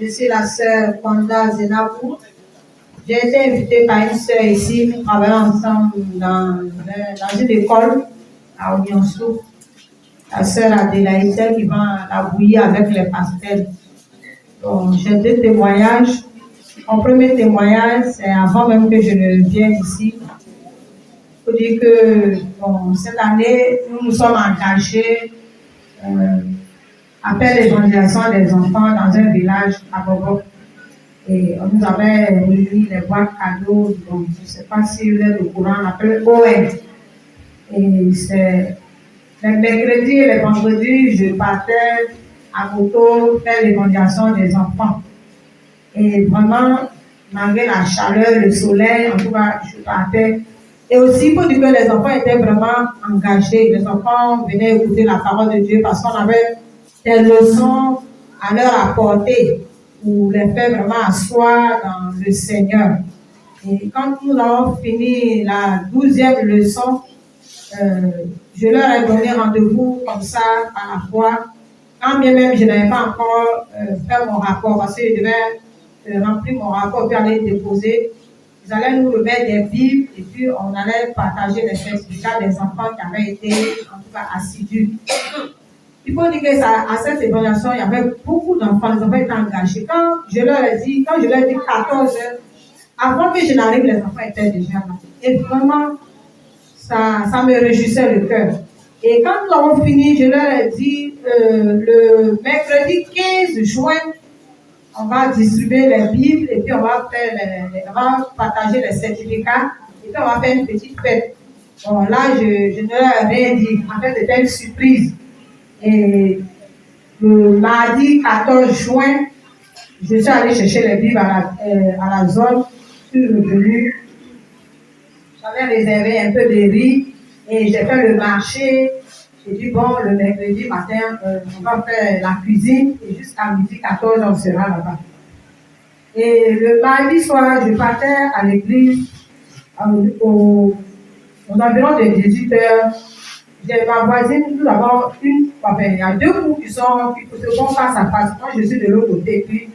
Je suis la sœur Kwanda Zenabou. J'ai été invitée par une sœur ici. Nous travaillons ensemble dans une école à Omiansou. La sœur Adélaïde qui vend la bouillie avec les pastels. Donc, j'ai deux témoignages. Mon premier témoignage, c'est avant même que je ne vienne ici. Il faut dire que cette année, nous nous sommes engagés après l'évangélisation des enfants dans un village à Bobo. Et on nous avait remis les boîtes cadeaux, donc je ne sais pas si vous êtes au courant, on appelle OM. Et c'est les mercredis et les vendredis, je partais à moto faire l'évangélisation des enfants. Et vraiment, malgré la chaleur, le soleil, en tout cas, je partais. Et aussi, il faut dire que les enfants étaient vraiment engagés. Les enfants venaient écouter la parole de Dieu parce qu'on avait des leçons à leur apporter pour les faire vraiment asseoir dans le Seigneur. Et quand nous avons fini la 12e leçon, je leur ai donné rendez-vous comme ça à la fois. Quand bien même je n'avais pas encore fait mon rapport parce que je devais remplir mon rapport puis aller déposer. Ils allaient nous remettre des Bibles et puis on allait partager les certificats des enfants qui avaient été en tout cas assidus. Il faut dire que à cette évaluation, il y avait beaucoup d'enfants, les enfants étaient engagés. Quand je leur ai dit 14 heures, avant que je n'arrive, les enfants étaient déjà là. Et vraiment, ça me réjouissait le cœur. Et quand nous avons fini, je leur ai dit, le mercredi 15 juin, on va distribuer les Bibles et puis on va partager les certificats et puis on va faire une petite fête. Bon, là, je ne leur ai rien dit. En fait, c'était une surprise. Et le mardi 14 juin, je suis allée chercher les Bibles à la zone. Je suis revenue. J'avais réservé un peu de riz et j'ai fait le marché. J'ai dit, bon, le mercredi matin, on va faire la cuisine et jusqu'à midi 14, on sera là-bas. Et le mardi soir, je partais à l'église aux environs de 18 heures. J'ai ma voisine, nous avons il y a deux couples qui se font face à face. Moi, je suis de l'autre côté, puis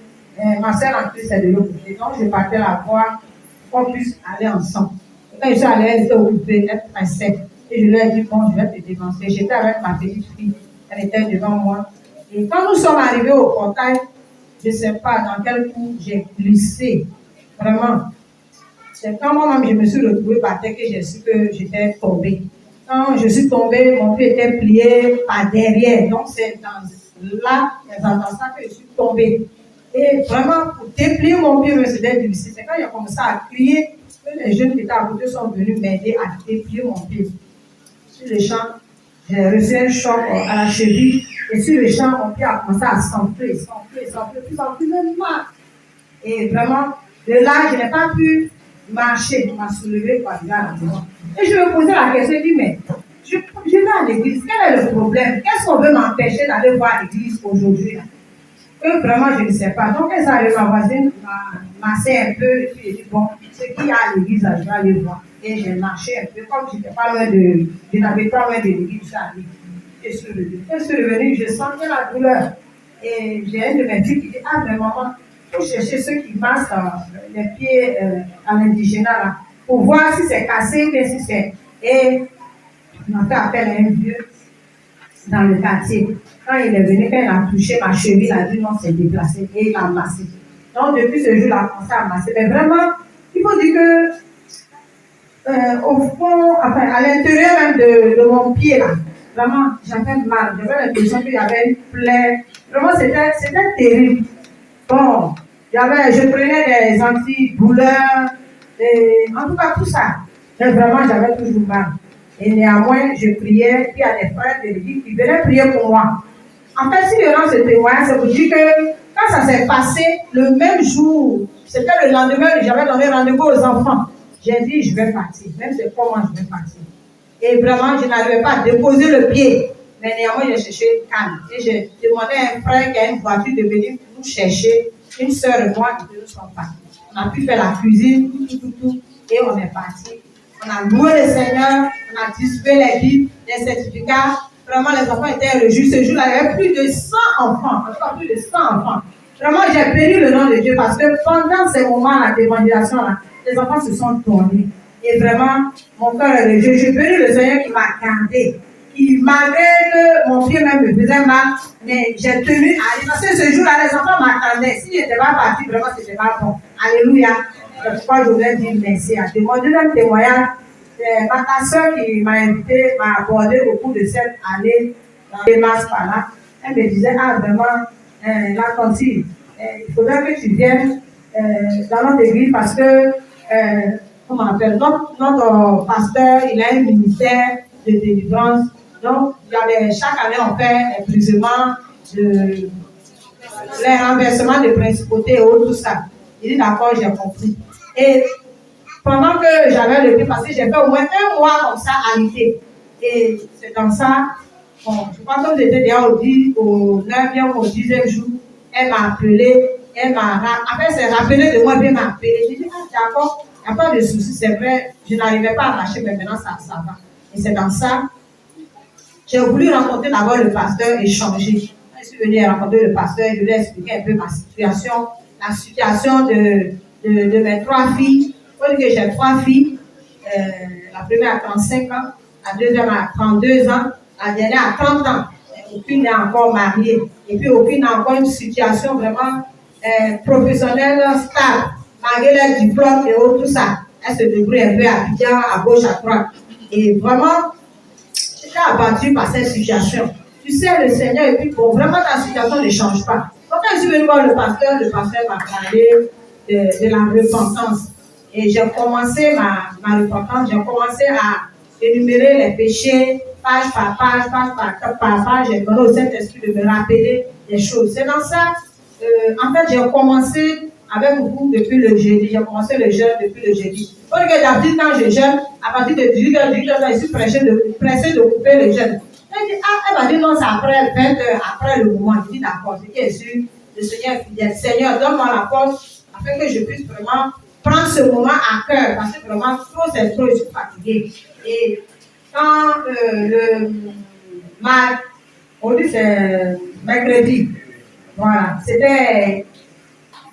ma soeur en plus est de l'autre côté. Donc, je partais la voir pour qu'on puisse aller ensemble. Et quand je suis allée, elle était occupée, elle était pressée. Et je lui ai dit, bon, je vais te dénoncer. J'étais avec ma petite fille, elle était devant moi. Et quand nous sommes arrivés au portail, je ne sais pas dans quel coup j'ai glissé. Vraiment. C'est quand moi-même je me suis retrouvée par terre que j'ai su que j'étais tombée. Quand je suis tombée, mon pied était plié par derrière. Donc c'est dans ça que je suis tombée. Et vraiment, pour déplier mon pied, c'était difficile. C'est quand il a commencé à crier que les jeunes qui étaient à côté sont venus m'aider à déplier mon pied. Sur le champ, j'ai reçu un choc à la cheville. Et sur le champ, mon pied a commencé à s'enfler, plus en plus mal. Et vraiment, de là, je n'ai pas pu marcher, m'a soulevé par là à la maison. Et je me posais la question, je dis, mais je vais à l'église, quel est le problème? Qu'est-ce qu'on veut m'empêcher d'aller voir l'église aujourd'hui? Et vraiment, je ne sais pas. Donc, elle s'est ma voisine, m'a massé un peu, et puis j'ai dit, bon, ce qu'il y a à l'église, je vais aller voir. Et j'ai marché un peu, comme je n'étais pas loin je n'avais pas loin de l'église, je suis allée. Je suis revenue, je sentais la douleur. Et j'ai un de mes filles qui dit, ah, mais maman, il faut chercher ceux qui massent les pieds à l'indigénat là, pour voir si c'est cassé ou si c'est. Et on a fait appel à un vieux dans le quartier. Quand il est venu, quand il a touché ma cheville, il a dit non, c'est déplacé. Et il a massé. Donc, depuis ce jour, il a commencé à masser. Mais vraiment, il faut dire que, au fond, enfin, à l'intérieur même de mon pied là, vraiment, j'avais mal. J'avais l'impression qu'il y avait une plaie. Vraiment, c'était terrible. Bon, je prenais des antidouleurs, en tout cas tout ça. Mais vraiment, j'avais toujours mal. Et néanmoins, je priais, puis il y a des frères de l'église qui venaient prier pour moi. En fait, si je rends ce témoignage, c'est pour dire que quand ça s'est passé, le même jour, c'était le lendemain, j'avais donné rendez-vous aux enfants. J'ai dit, je vais partir. Même c'est pour moi, je vais partir. Et vraiment, je n'arrivais pas à déposer le pied. Mais néanmoins, j'ai cherché calme. Et j'ai demandé à un frère qui a une voiture de venir nous chercher. Une sœur et moi, et nous sommes partis. On a pu faire la cuisine, tout. Et on est parti. On a loué le Seigneur, on a distribué les Bibles, les certificats. Vraiment, les enfants étaient réjouis. Ce jour-là, il y avait plus de 100 enfants. En tout cas, plus de 100 enfants Vraiment, j'ai béni le nom de Dieu parce que pendant ces moments-là d'évangélisation-là, les enfants se sont tournés. Et vraiment, mon cœur est de Dieu. Je bénis le Seigneur qui m'a gardé. Qui, malgré que mon pied même me faisait mal, mais j'ai tenu à aller. Parce que ce jour-là, les enfants m'attendaient. Si je n'étais pas parti, vraiment, c'était pas bon. Alléluia. C'est pourquoi je voulais dire merci à Dieu. Mon deuxième témoignage, c'est ma soeur qui m'a invité, m'a abordé au cours de cette année dans les masses par là. Elle me disait, ah, vraiment, la cantine, il faudrait que tu viennes dans notre église parce que, comment on appelle, notre pasteur, il a un ministère de délivrance. Donc, chaque année, on fait plusieurs les renversements de principautés et tout ça. Il dit, d'accord, j'ai compris. Et pendant que j'avais le pied passé, j'ai fait au moins 1 mois comme ça à l'idée. Et c'est dans ça, bon, je crois que j'étais déjà au 9e ou au 10e jour, elle m'a appelé, après s'est rappelé de moi, elle m'a appelé. J'ai dit, ah d'accord, il n'y a pas de souci, c'est vrai, je n'arrivais pas à marcher, mais maintenant ça va. Et c'est dans ça, j'ai voulu rencontrer d'abord le pasteur et changer. Je suis venue rencontrer le pasteur, je lui ai expliqué un peu ma situation, la situation de mes 3 filles. Il faut dire que j'ai 3 filles. La première a 35 ans, la deuxième a 32 ans, la dernière a 30 ans. Aucune n'est encore mariée. Et puis aucune n'a encore une situation vraiment professionnelle, stable. Malgré les diplômes et tout ça. Elle se débrouille un peu à Abidjan, à gauche, à droite. Et vraiment, j'étais abattue par cette situation. Tu sais, le Seigneur, et puis bon, vraiment ta situation ne change pas. Quand je suis venue voir le pasteur m'a parlé de la repentance. Et j'ai commencé ma repentance, j'ai commencé à énumérer les péchés, page par page, j'ai donné au Saint-Esprit de me rappeler des choses. C'est dans ça, en fait, j'ai commencé avec vous depuis le jeudi, j'ai commencé le jeûne depuis le jeudi. Parce que d'habitude, quand je jeûne, à partir de 18h, je suis pressée de couper le jeûne. Elle m'a dit non, c'est après 20h, après le moment. Je dis d'accord, c'est qui est sûr, le Seigneur est fidèle. Seigneur, donne-moi la force afin que je puisse vraiment prendre ce moment à cœur, parce que vraiment, trop c'est trop, je suis fatiguée. Et quand on dit c'est mercredi, voilà, c'était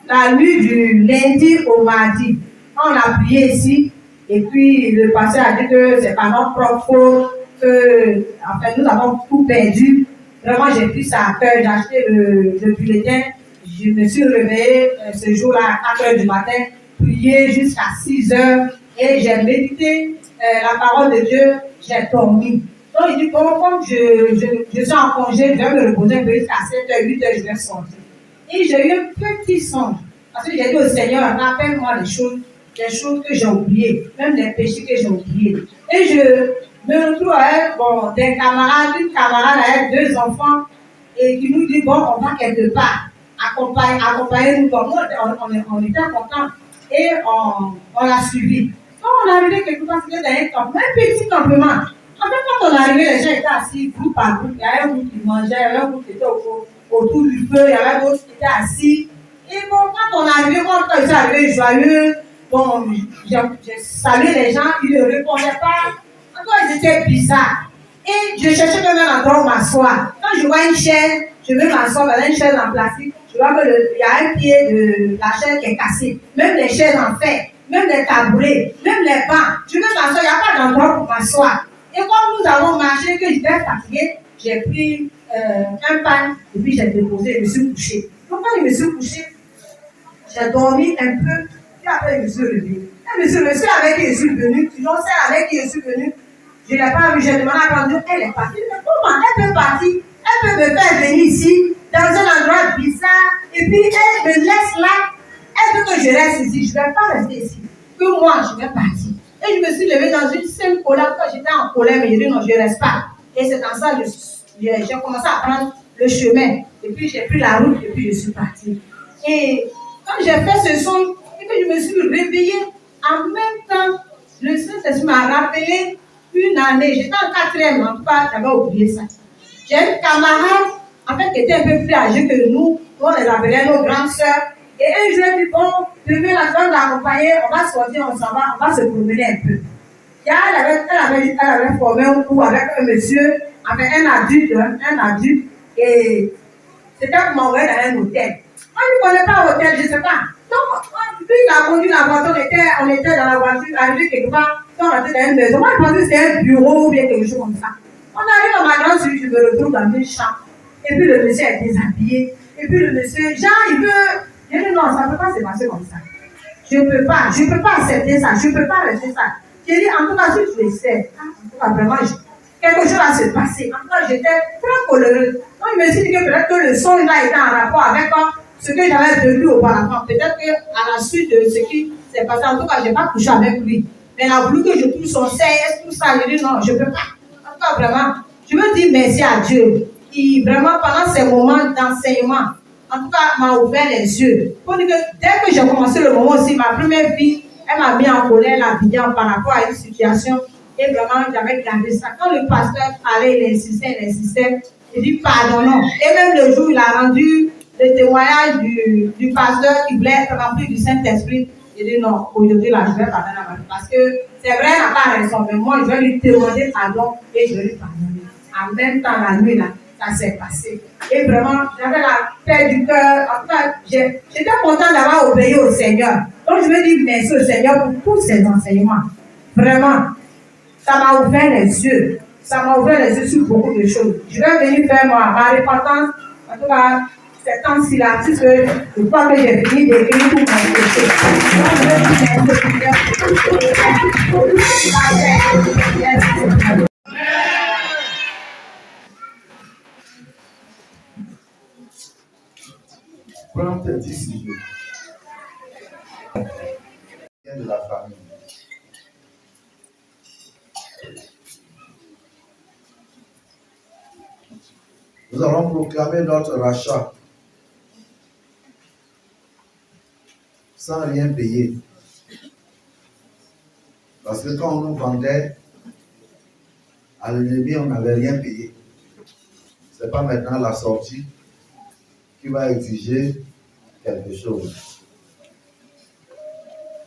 la nuit du lundi au mardi. Quand on a prié ici, et puis le pasteur a dit que c'est pas notre propre faute, que en fait, nous avons tout perdu. Vraiment, j'ai pris ça à cœur, j'ai acheté le bulletin. Je me suis réveillée ce jour-là à 4h du matin, prié jusqu'à 6h et j'ai médité la parole de Dieu, j'ai dormi. Donc il dit, bon, comme je suis en congé, je vais me reposer un peu jusqu'à 7h, 8h, je vais sortir. Et j'ai eu un petit songe, parce que j'ai dit au Seigneur, rappelle-moi les choses que j'ai oubliées, même les péchés que j'ai oubliés. Et je me retrouve avec des camarades, une camarade avec 2 enfants, et qui nous dit, bon, on va quelque part. Accompagner-nous comme nous, on était contents et on l'a suivi. Quand on est arrivé quelque part, c'était dans un campement, un petit campement. En fait, quand on est arrivé, les gens étaient assis groupe par groupe. Il y avait un groupe qui mangeait, il y avait un groupe qui était autour du feu, il y avait d'autres qui étaient assis. Et bon, quand on est arrivé, quand ils sont arrivés joyeux, bon, j'ai salué les gens, ils ne répondaient pas. Encore, ils étaient bizarres. Et je cherchais même un endroit où m'asseoir. Quand je vois une chaise, je veux m'asseoir dans une chaise en plastique. Je vois qu'il y a un pied de la chaise qui est cassé. Même les chaises en fer, même les tabourets, même les bancs. Je veux m'asseoir, il n'y a pas d'endroit pour m'asseoir. Et comme nous avons marché, que j'étais fatiguée, j'ai pris un pan et puis j'ai déposé, je me suis couchée. Donc quand je me suis couchée, j'ai dormi un peu, puis après je me suis levée. Et je me suis avec qui je suis venue, sinon celle avec qui je suis venue, je ne l'ai pas vue, j'ai demandé à Dieu, elle est partie. Mais comment elle peut partir? Elle peut me faire venir ici, dans un endroit bizarre, et puis elle me laisse là. Elle veut que je reste ici, je ne vais pas rester ici. Que moi, je vais partir. Et je me suis levée dans une seule colère, quand j'étais en colère, mais je dis non, je ne reste pas. Et c'est dans ça que j'ai commencé à prendre le chemin. Et puis j'ai pris la route, et puis je suis partie. Et quand j'ai fait ce son, et puis je me suis réveillée, en même temps, le Saint-Esprit m'a rappelé une année. J'étais en 4e, en tout cas, j'avais oublié ça. J'ai une camarade, en fait, qui était un peu plus âgée que nous, on les appelait nos grandes sœurs. Et un jour, elle dit, bon, demain, la femme l'accompagner, on va sortir, on s'en va, on va se promener un peu. Et elle avait formé un coup avec un monsieur, avec un adulte, et c'était pour m'envoyer dans un hôtel. On ne connaît pas l'hôtel, je ne sais pas. Donc, lui, il a conduit la voiture, on était dans la voiture, arrivé quelque part, on était dans une maison. Moi, je pensais que c'était un bureau ou bien quelque chose comme ça. On arrive dans ma grande suite, je me retrouve dans une chambre. Et puis le monsieur est déshabillé. Et puis le monsieur, genre, il veut. Je dis non, ça ne peut pas se passer comme ça. Je ne peux pas accepter ça, je ne peux pas rester ça. J'ai dit, en tout cas, si tu essaies, en tout cas, vraiment, quelque chose va se passer. En tout cas, j'étais très coléreux. Donc, je me suis dit que peut-être que le son là était en rapport avec ce que j'avais vécu auparavant. Peut-être qu'à la suite de ce qui s'est passé, en tout cas, je n'ai pas couché avec lui. Mais il a voulu que je touche son CS, tout ça. Je dis non, je ne peux pas. En tout cas, vraiment, je veux dire merci à Dieu qui, vraiment, pendant ces moments d'enseignement, en tout cas, m'a ouvert les yeux. Pour dire que dès que j'ai commencé le moment aussi, ma première vie, elle m'a mis en colère, la vidéo par rapport à une situation. Et vraiment, j'avais gardé ça. Quand le pasteur parlait, il insistait. Il dit pardonnons. Et même le jour où il a rendu le témoignage du pasteur qui voulait être rempli du Saint-Esprit, il dit non, aujourd'hui, là, je vais pardonner à ma vie. Parce que c'est vrai, elle n'a pas raison, mais moi, je vais lui demander pardon et je vais lui pardonner. En même temps, la nuit, là, ça s'est passé. Et vraiment, j'avais la paix du cœur. En tout cas, j'étais content d'avoir obéi au Seigneur. Donc, je veux dire merci au Seigneur pour tous ces enseignements. Vraiment, ça m'a ouvert les yeux. Ça m'a ouvert les yeux sur beaucoup de choses. Je vais venir faire ma repentance. En tout cas, c'est temps-ci là, puisque je crois que j'ai fini d'écrire tout mon dossier. Donc, je vais dire Prends tes décisions. De la famille. Nous allons proclamer notre rachat sans rien payer. Parce que quand on nous vendait à l'ennemi, on n'avait rien payé. Ce n'est pas maintenant la sortie qui va exiger quelque chose.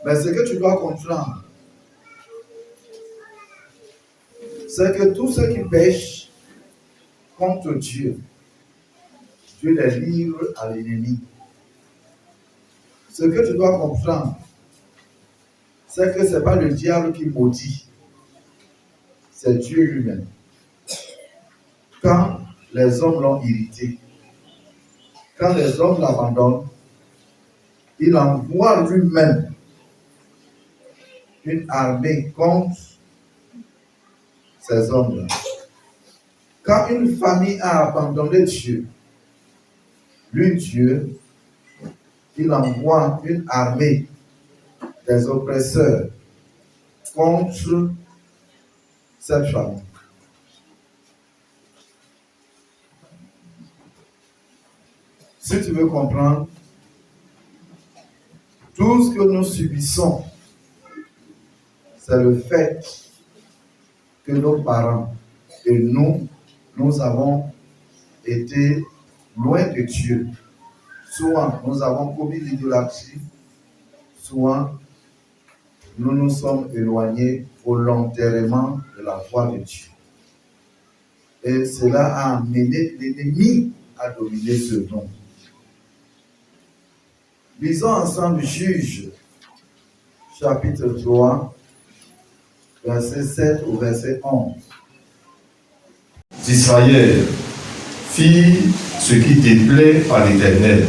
Mais ce que tu dois comprendre, c'est que tous ceux qui pêchent contre Dieu, Dieu les livre à l'ennemi. Ce que tu dois comprendre, c'est que ce n'est pas le diable qui maudit, c'est Dieu lui-même. Quand les hommes l'ont irrité, quand les hommes l'abandonnent, il envoie lui-même une armée contre ces hommes-là. Quand une famille a abandonné Dieu, lui, Dieu, il envoie une armée des oppresseurs contre cette famille. Si tu veux comprendre, tout ce que nous subissons, c'est le fait que nos parents et nous avons été loin de Dieu. Soit nous avons commis l'idolâtrie, soit nous nous sommes éloignés volontairement de la voie de Dieu. Et cela a amené l'ennemi à dominer ce monde. Lisons ensemble Juges, chapitre 3, verset 7 au verset 11. Israël fit ce qui déplaît à l'Éternel.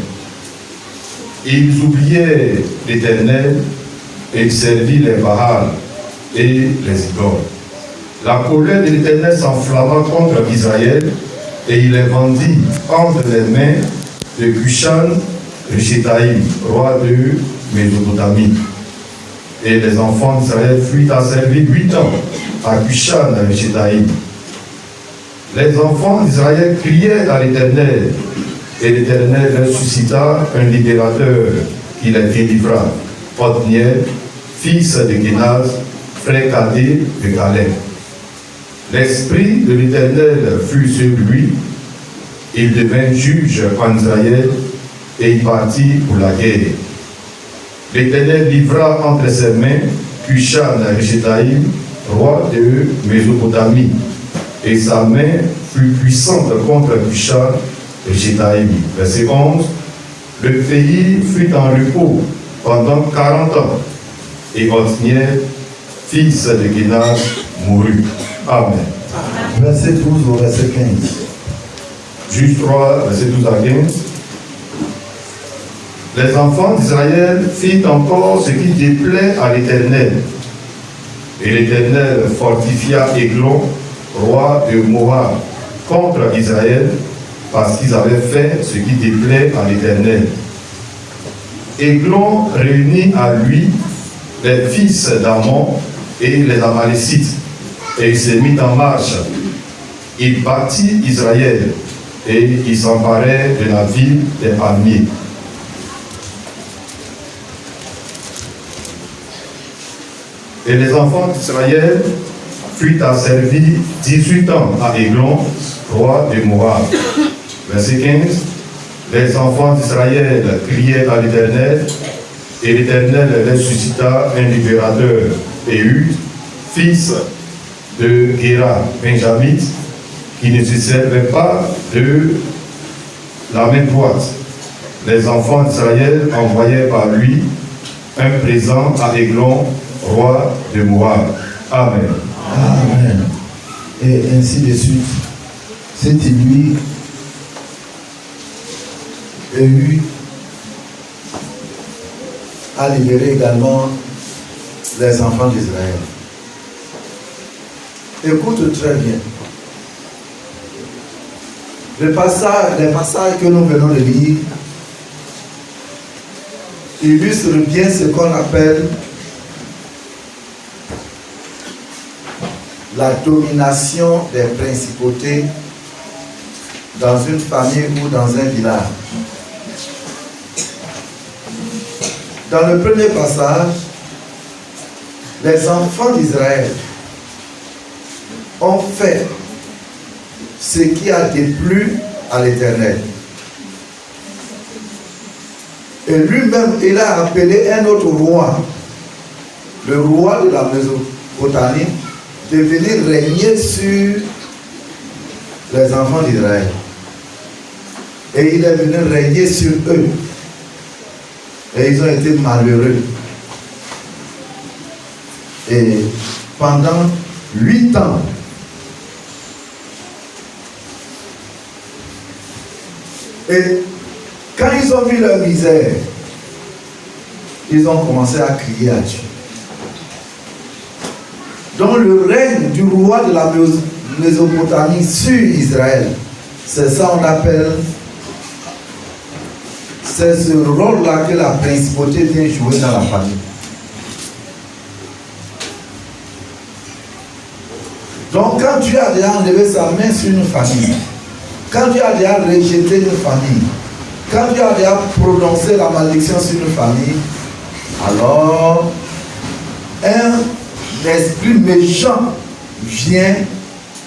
Ils oubliaient l'Éternel et servirent les Baals et les idoles. La colère de l'Éternel s'enflamma contre Israël et il les vendit entre les mains de Cushan-Rishathaïm, roi de Mésopotamie. Et les enfants d'Israël furent asservis 8 ans à Cushan-Rishathaïm. Les enfants d'Israël criaient à l'Éternel, et l'Éternel leur suscita un libérateur qui les délivra, Othniel, fils de Kenaz, frère cadet de Caleb. L'esprit de l'Éternel fut sur lui, il devint juge en Israël, et il partit pour la guerre. L'Éternel livra entre ses mains Cushan-Rishathaïm, roi de Mésopotamie, et sa main fut puissante contre Cushan-Rishathaïm. Verset 11. Le pays fut en repos pendant 40 ans, et Othniel, fils de Guénas, mourut. Amen. Verset 12 au verset 15. Juge 3, verset 12 à 15. Les enfants d'Israël firent encore ce qui déplaît à l'Éternel. Et l'Éternel fortifia Églon, roi de Moab, contre Israël, parce qu'ils avaient fait ce qui déplaît à l'Éternel. Églon réunit à lui les fils d'Ammon et les Amalécites, et il s'est mis en marche. Il bâtit Israël, et il s'emparait de la ville des palmiers. Et les enfants d'Israël furent asservis 18 ans à Églon, roi de Moab. Verset 15. Les enfants d'Israël criaient à l'Éternel, et l'Éternel les suscita un libérateur, Éhud, fils de Géra, benjamite, qui ne se servait pas de la main droite. Les enfants d'Israël envoyaient par lui un présent à Églon, roi de Moab. Amen. Amen. Et ainsi de suite. C'était lui, Éhud, a libéré également les enfants d'Israël. Écoute très bien. Les passages que nous venons de lire illustrent bien ce qu'on appelle la domination des principautés dans une famille ou dans un village. Dans le premier passage, les enfants d'Israël ont fait ce qui a déplu à l'Éternel. Et lui-même, il a appelé un autre roi, le roi de la Mésopotamie, de venir régner sur les enfants d'Israël. Et il est venu régner sur eux. Et ils ont été malheureux. Et pendant 8 ans, et quand ils ont vu leur misère, ils ont commencé à crier à Dieu. Donc le règne du roi de la Mésopotamie sur Israël, c'est ça qu'on appelle, c'est ce rôle-là que la principauté vient jouer dans la famille. Donc quand Dieu a déjà enlevé sa main sur une famille, quand Dieu a déjà rejeté une famille, quand Dieu a déjà prononcé la malédiction sur une famille, alors un esprit méchant vient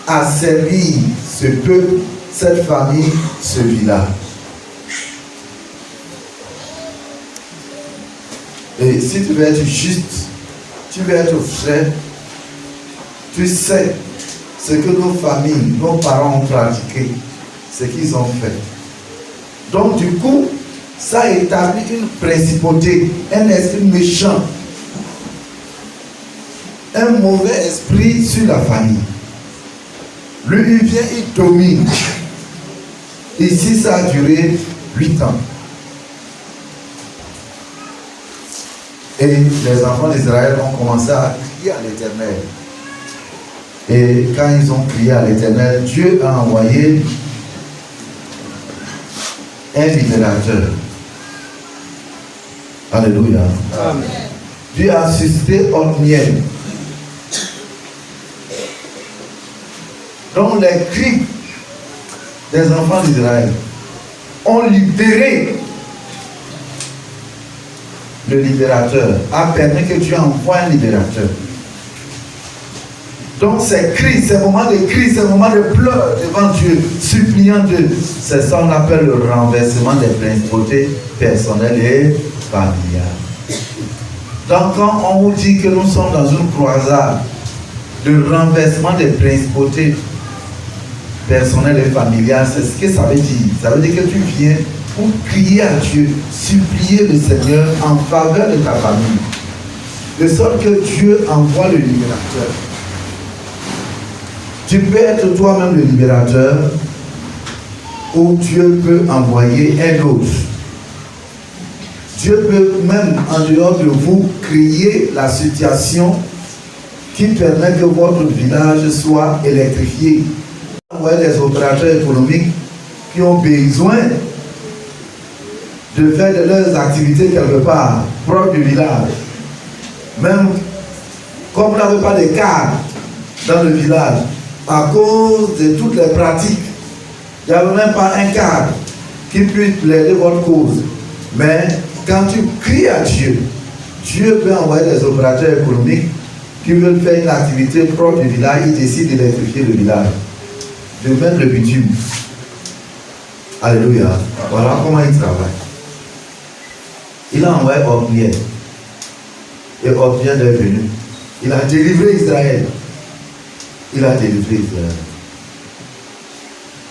asservir ce peuple, cette famille, ce village. Et si tu veux être juste, tu veux être vrai, tu sais ce que nos familles, nos parents ont pratiqué, ce qu'ils ont fait. Donc du coup, ça établit une principauté, un esprit méchant, un mauvais esprit sur la famille. Lui, il vient, il domine. Ici, ça a duré 8 ans. Et les enfants d'Israël ont commencé à crier à l'Éternel. Et quand ils ont crié à l'Éternel, Dieu a envoyé un libérateur. Alléluia. Amen. Dieu a suscité Othniel. Donc les cris des enfants d'Israël ont libéré le libérateur, a permis que Dieu envoie un libérateur. Donc ces cris, ces moments de cris, ces moments de pleurs devant Dieu, suppliant Dieu, c'est ça qu'on appelle le renversement des principautés personnelles et familiales. Donc quand on vous dit que nous sommes dans une croisade de renversement des principautés personnelles et familiales, c'est ce que ça veut dire. Ça veut dire que tu viens pour crier à Dieu, supplier le Seigneur en faveur de ta famille. De sorte que Dieu envoie le libérateur. Tu peux être toi-même le libérateur ou Dieu peut envoyer un autre. Dieu peut même en dehors de vous créer la situation qui permet que votre village soit électrifié. Envoyer des opérateurs économiques qui ont besoin de faire de leurs activités quelque part, proche du village. Même comme on n'avait pas de cadre dans le village, à cause de toutes les pratiques, il n'y avait même pas un cadre qui puisse plaider votre cause. Mais quand tu cries à Dieu, Dieu peut envoyer des opérateurs économiques qui veulent faire une activité proche du village, ils décident d'électrifier le village, de mettre le bitume. Alléluia. Voilà comment il travaille. Il a envoyé Othniel. Et Othniel est venu. Il a délivré Israël. Il a délivré Israël.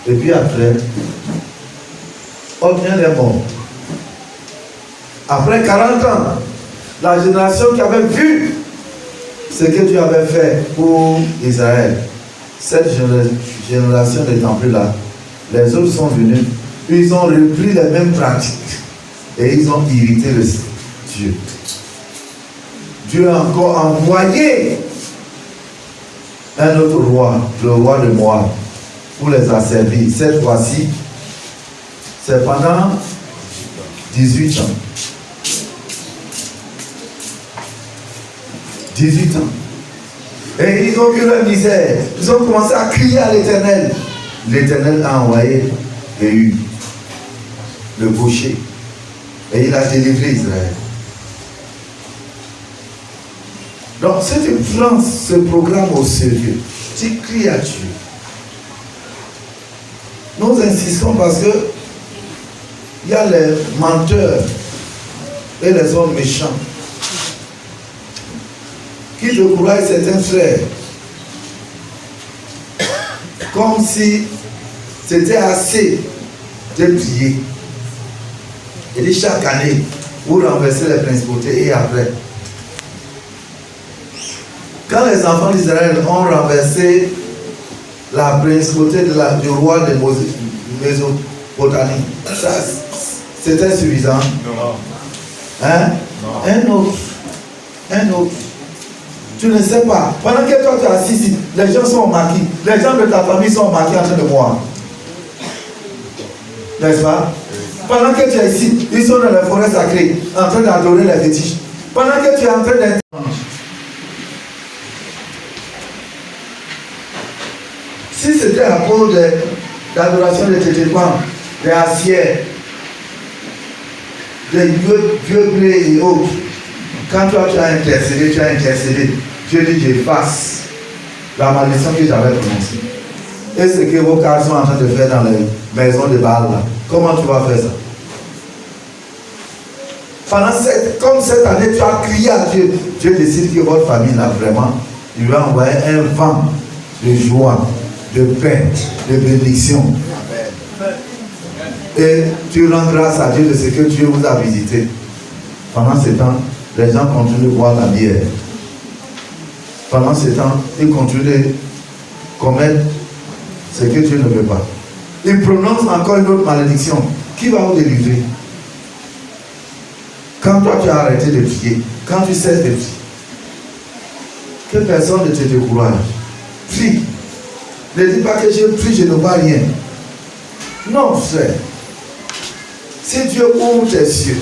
Et puis après, Othniel est mort. Après 40 ans, la génération qui avait vu ce que Dieu avait fait pour Israël, cette génération n'étant plus là, les autres sont venus, ils ont repris les mêmes pratiques et ils ont irrité le Dieu. Dieu a encore envoyé un autre roi, le roi de Moab, pour les asservir. Cette fois-ci, c'est pendant 18 ans. 18 ans. Et ils ont vu leur misère. Ils ont commencé à crier à l'Éternel. L'Éternel a envoyé Éhu, le boucher. Et il a délivré Israël. Donc, si tu prends ce programme au sérieux, tu cries à Dieu. Nous insistons parce que il y a les menteurs et les hommes méchants qui découragent certains frères comme si c'était assez de prier. Et dit chaque année, vous renversez les principautés et après. Quand les enfants d'Israël ont renversé la principauté du roi de Mésopotamie, c'était suffisant? Non. Hein? Non. Un autre. Tu ne sais pas. Pendant que toi tu es assis ici, les gens sont maquis. Les gens de ta famille sont maquis en train de boire. N'est-ce pas? Pendant que tu es ici, ils sont dans les forêts sacrées, en train d'adorer les fétiches. Pendant que tu es en train d'être... Si c'était à cause d'adoration de tétépan, des assières, des dieux bleus et autres, quand toi tu as intercédé, Dieu dit j'efface la malédiction que j'avais prononcée. Et ce que vos cars sont en train de faire dans les maisons de Baal là, comment tu vas faire ça? Comme cette année tu as crié à Dieu, Dieu décide que votre famille là vraiment, il va envoyer un vent de joie, de paix, de bénédiction. Et tu rends grâce à Dieu de ce que Dieu vous a visité. Pendant ce temps, les gens continuent de boire la bière. Pendant ce temps, ils continuent de commettre ce que Dieu ne veut pas. Ils prononcent encore une autre malédiction. Qui va vous délivrer? Quand toi tu as arrêté de prier, quand tu cesses de prier, que personne ne te décourage. Prie. Ne dis pas que je prie, je ne vois rien. Non, frère. Si Dieu ouvre tes yeux,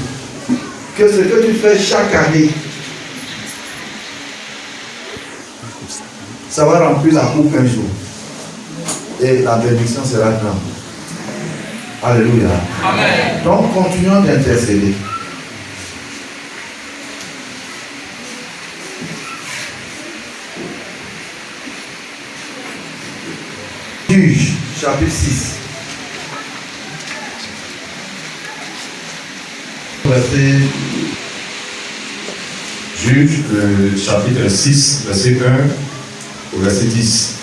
que ce que tu fais chaque année, ça va remplir la coupe un jour. Et la bénédiction sera grande. Alléluia. Amen. Donc, continuons d'intercéder. Juge, chapitre 6. Verset Juge, chapitre 6, verset 1 au verset 10.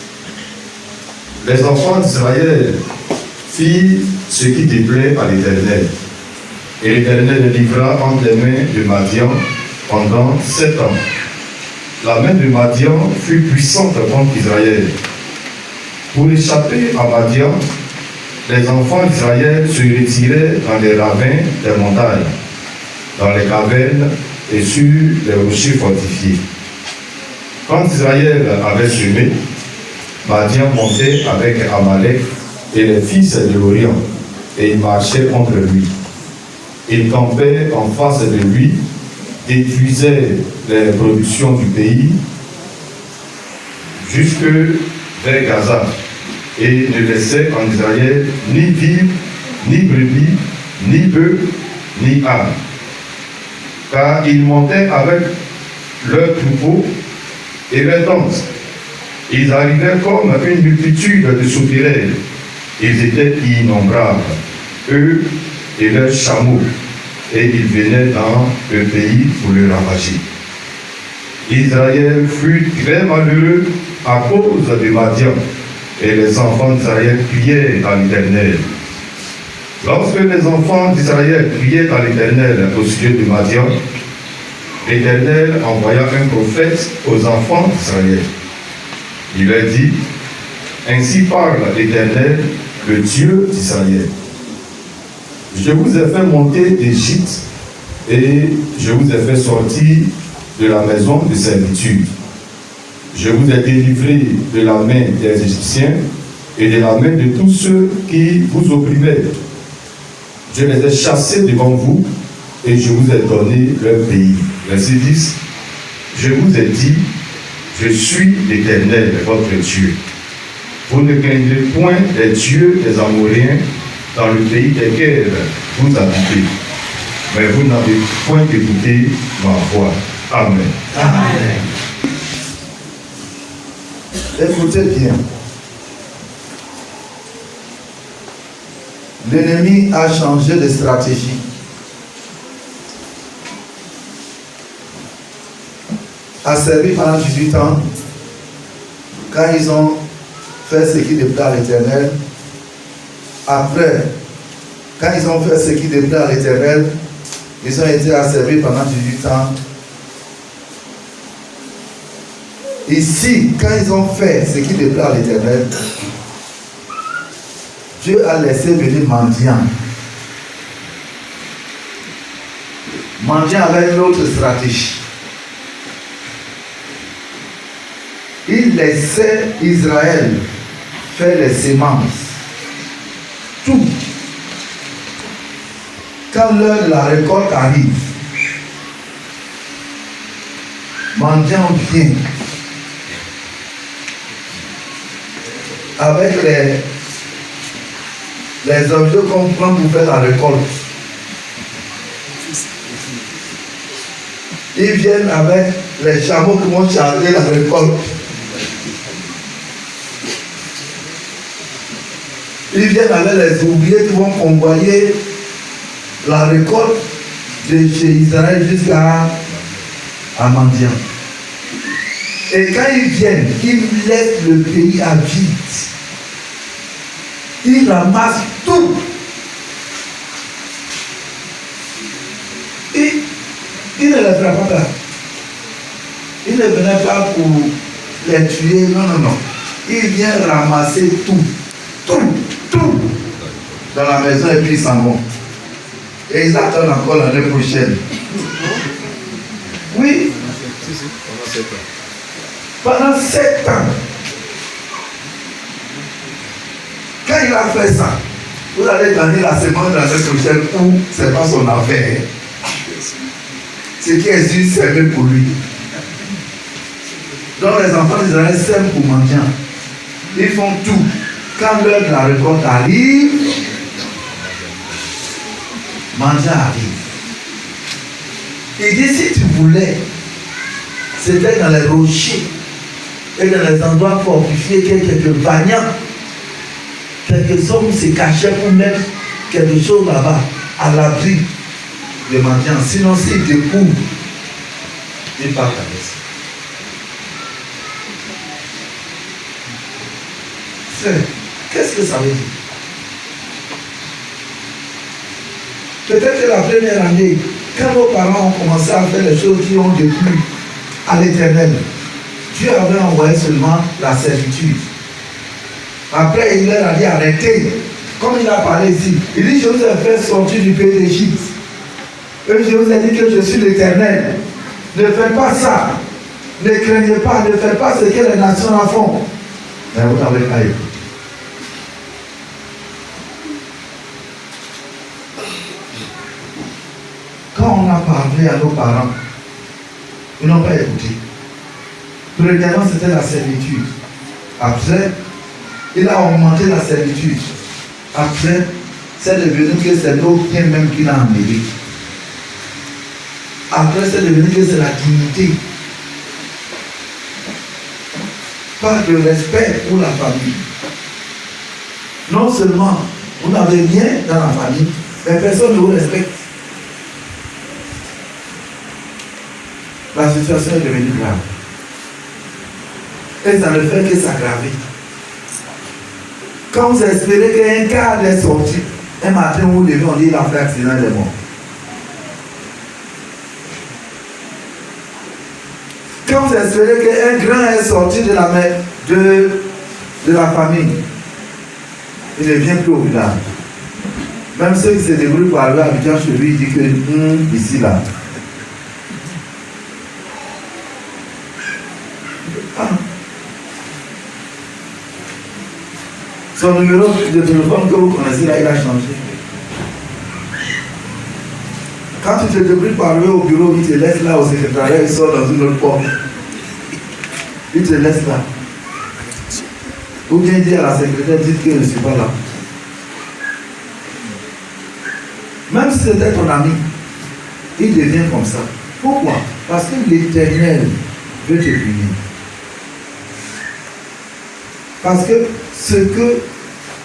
Les enfants d'Israël firent ce qui déplaît à l'Éternel, Et l'Éternel les livra entre les mains de Madian pendant 7 ans. La main de Madian fut puissante contre Israël. Pour échapper à Madian, les enfants d'Israël se retiraient dans les ravins des montagnes, dans les cavernes et sur les rochers fortifiés. Quand Israël avait semé, Madian montait avec Amalek et les fils de l'Orient, et il marchait contre lui. Il campait en face de lui, détruisait les productions du pays jusque vers Gaza, et ne laissait en Israël ni vivre, ni brebis, ni bœufs, ni ânes. Car ils montaient avec leurs troupeaux et leurs tentes. Ils arrivaient comme une multitude de soupirels. Ils étaient innombrables, eux et leurs chameaux, et ils venaient dans le pays pour le ravager. Israël fut très malheureux à cause de Madian, et les enfants d'Israël criaient à l'Éternel. Lorsque les enfants d'Israël criaient à l'Éternel au sujet de Madian, l'Éternel envoya un prophète aux enfants d'Israël. Il leur dit, ainsi parle l'Éternel, le Dieu d'Israël. Je vous ai fait monter d'Égypte et je vous ai fait sortir de la maison de servitude. Je vous ai délivré de la main des Égyptiens et de la main de tous ceux qui vous opprimaient. Je les ai chassés devant vous et je vous ai donné leur pays. Verset 10. Je vous ai dit, je suis l'Éternel, votre Dieu. Vous ne craindrez point les dieux des Amoréens dans le pays desquels vous habitez. Mais vous n'avez point écouté ma voix. Amen. Amen. Écoutez bien. L'ennemi a changé de stratégie. A servi pendant 18 ans. Quand ils ont fait ce qui déplaît à l'Éternel, après, quand ils ont fait ce qui déplaît à l'Éternel, ils ont été asservis pendant 18 ans. Ici, quand ils ont fait ce qui déplaît à l'Éternel, Dieu a laissé venir Madian. Madian avait une autre stratégie. Il laissait Israël faire les semences. Tout. Quand l'heure de la récolte arrive, Madian vient avec les objets qu'on prend pour faire la récolte. Ils viennent avec les chameaux qui vont charger la récolte. Ils viennent avec les ouvriers qui vont convoyer la récolte de chez Israël jusqu'à Madian. Et quand ils viennent, ils laissent le pays à vide. Ils ramassent tout. Et ils ne les frappent pas. Ils ne venaient pas pour les tuer. Non, non, non. Ils viennent ramasser tout. Tout. Dans la maison et puis ils s'en vont. Et ils attendent encore l'année prochaine. Oui. Pendant 7 ans. Quand il a fait ça, vous allez gagner la semence de l'année prochaine où ce n'est pas son affaire. Ce qui est juste servi pour lui. Donc les enfants d'Israël s'aiment pour Madian. Ils font tout. Quand l'heure de la récolte arrive, Madian arrive. Il dit si tu voulais, c'était dans les rochers et dans les endroits fortifiés qu'il y a quelques bagnants. Quelques hommes se cachaient pour mettre quelque chose là-bas, à l'abri de Madian. Sinon, s'ils découvrent, ils partent avec ça. Frère, qu'est-ce que ça veut dire? Peut-être que la première année, quand nos parents ont commencé à faire les choses qui ont déplu à l'Éternel, Dieu avait envoyé seulement la servitude. Après, il leur a dit arrêtez. Comme il a parlé ici, il dit je vous ai fait sortir du pays d'Égypte. Et je vous ai dit que je suis l'Éternel. Ne faites pas ça. Ne craignez pas, ne faites pas ce que les nations font. Mais vous n'avez pas écouté. Quand on a parlé à nos parents, ils n'ont pas écouté. Premièrement, c'était la servitude. Après, il a augmenté la servitude. Après, c'est devenu que c'est nos biens même qu'il a emmêlé. Après, c'est devenu que c'est la dignité. Pas de respect pour la famille. Non seulement vous n'avez rien dans la famille, mais personne ne vous respecte. La situation est devenue grave. Et ça ne fait que s'aggraver. Quand vous espérez qu'un cadre est sorti, un matin vous levez, on dit il a fait accident, il est mort. Quand vous espérez qu'un grand est sorti de la mère, de la famille, il ne vient plus au village. Même ceux qui se débrouillent pour aller à Abidjan chez lui, il dit que ici là. Son numéro de téléphone que vous connaissez là, il a changé. Quand tu te débrouilles pour arriver au bureau, il te laisse là au secrétariat, il sort dans une autre porte. Il te laisse là. Ou bien dire à la secrétaire, dites que je ne suis pas là. Même si c'était ton ami, il devient comme ça. Pourquoi? Parce que l'Éternel veut te punir. Parce que ce que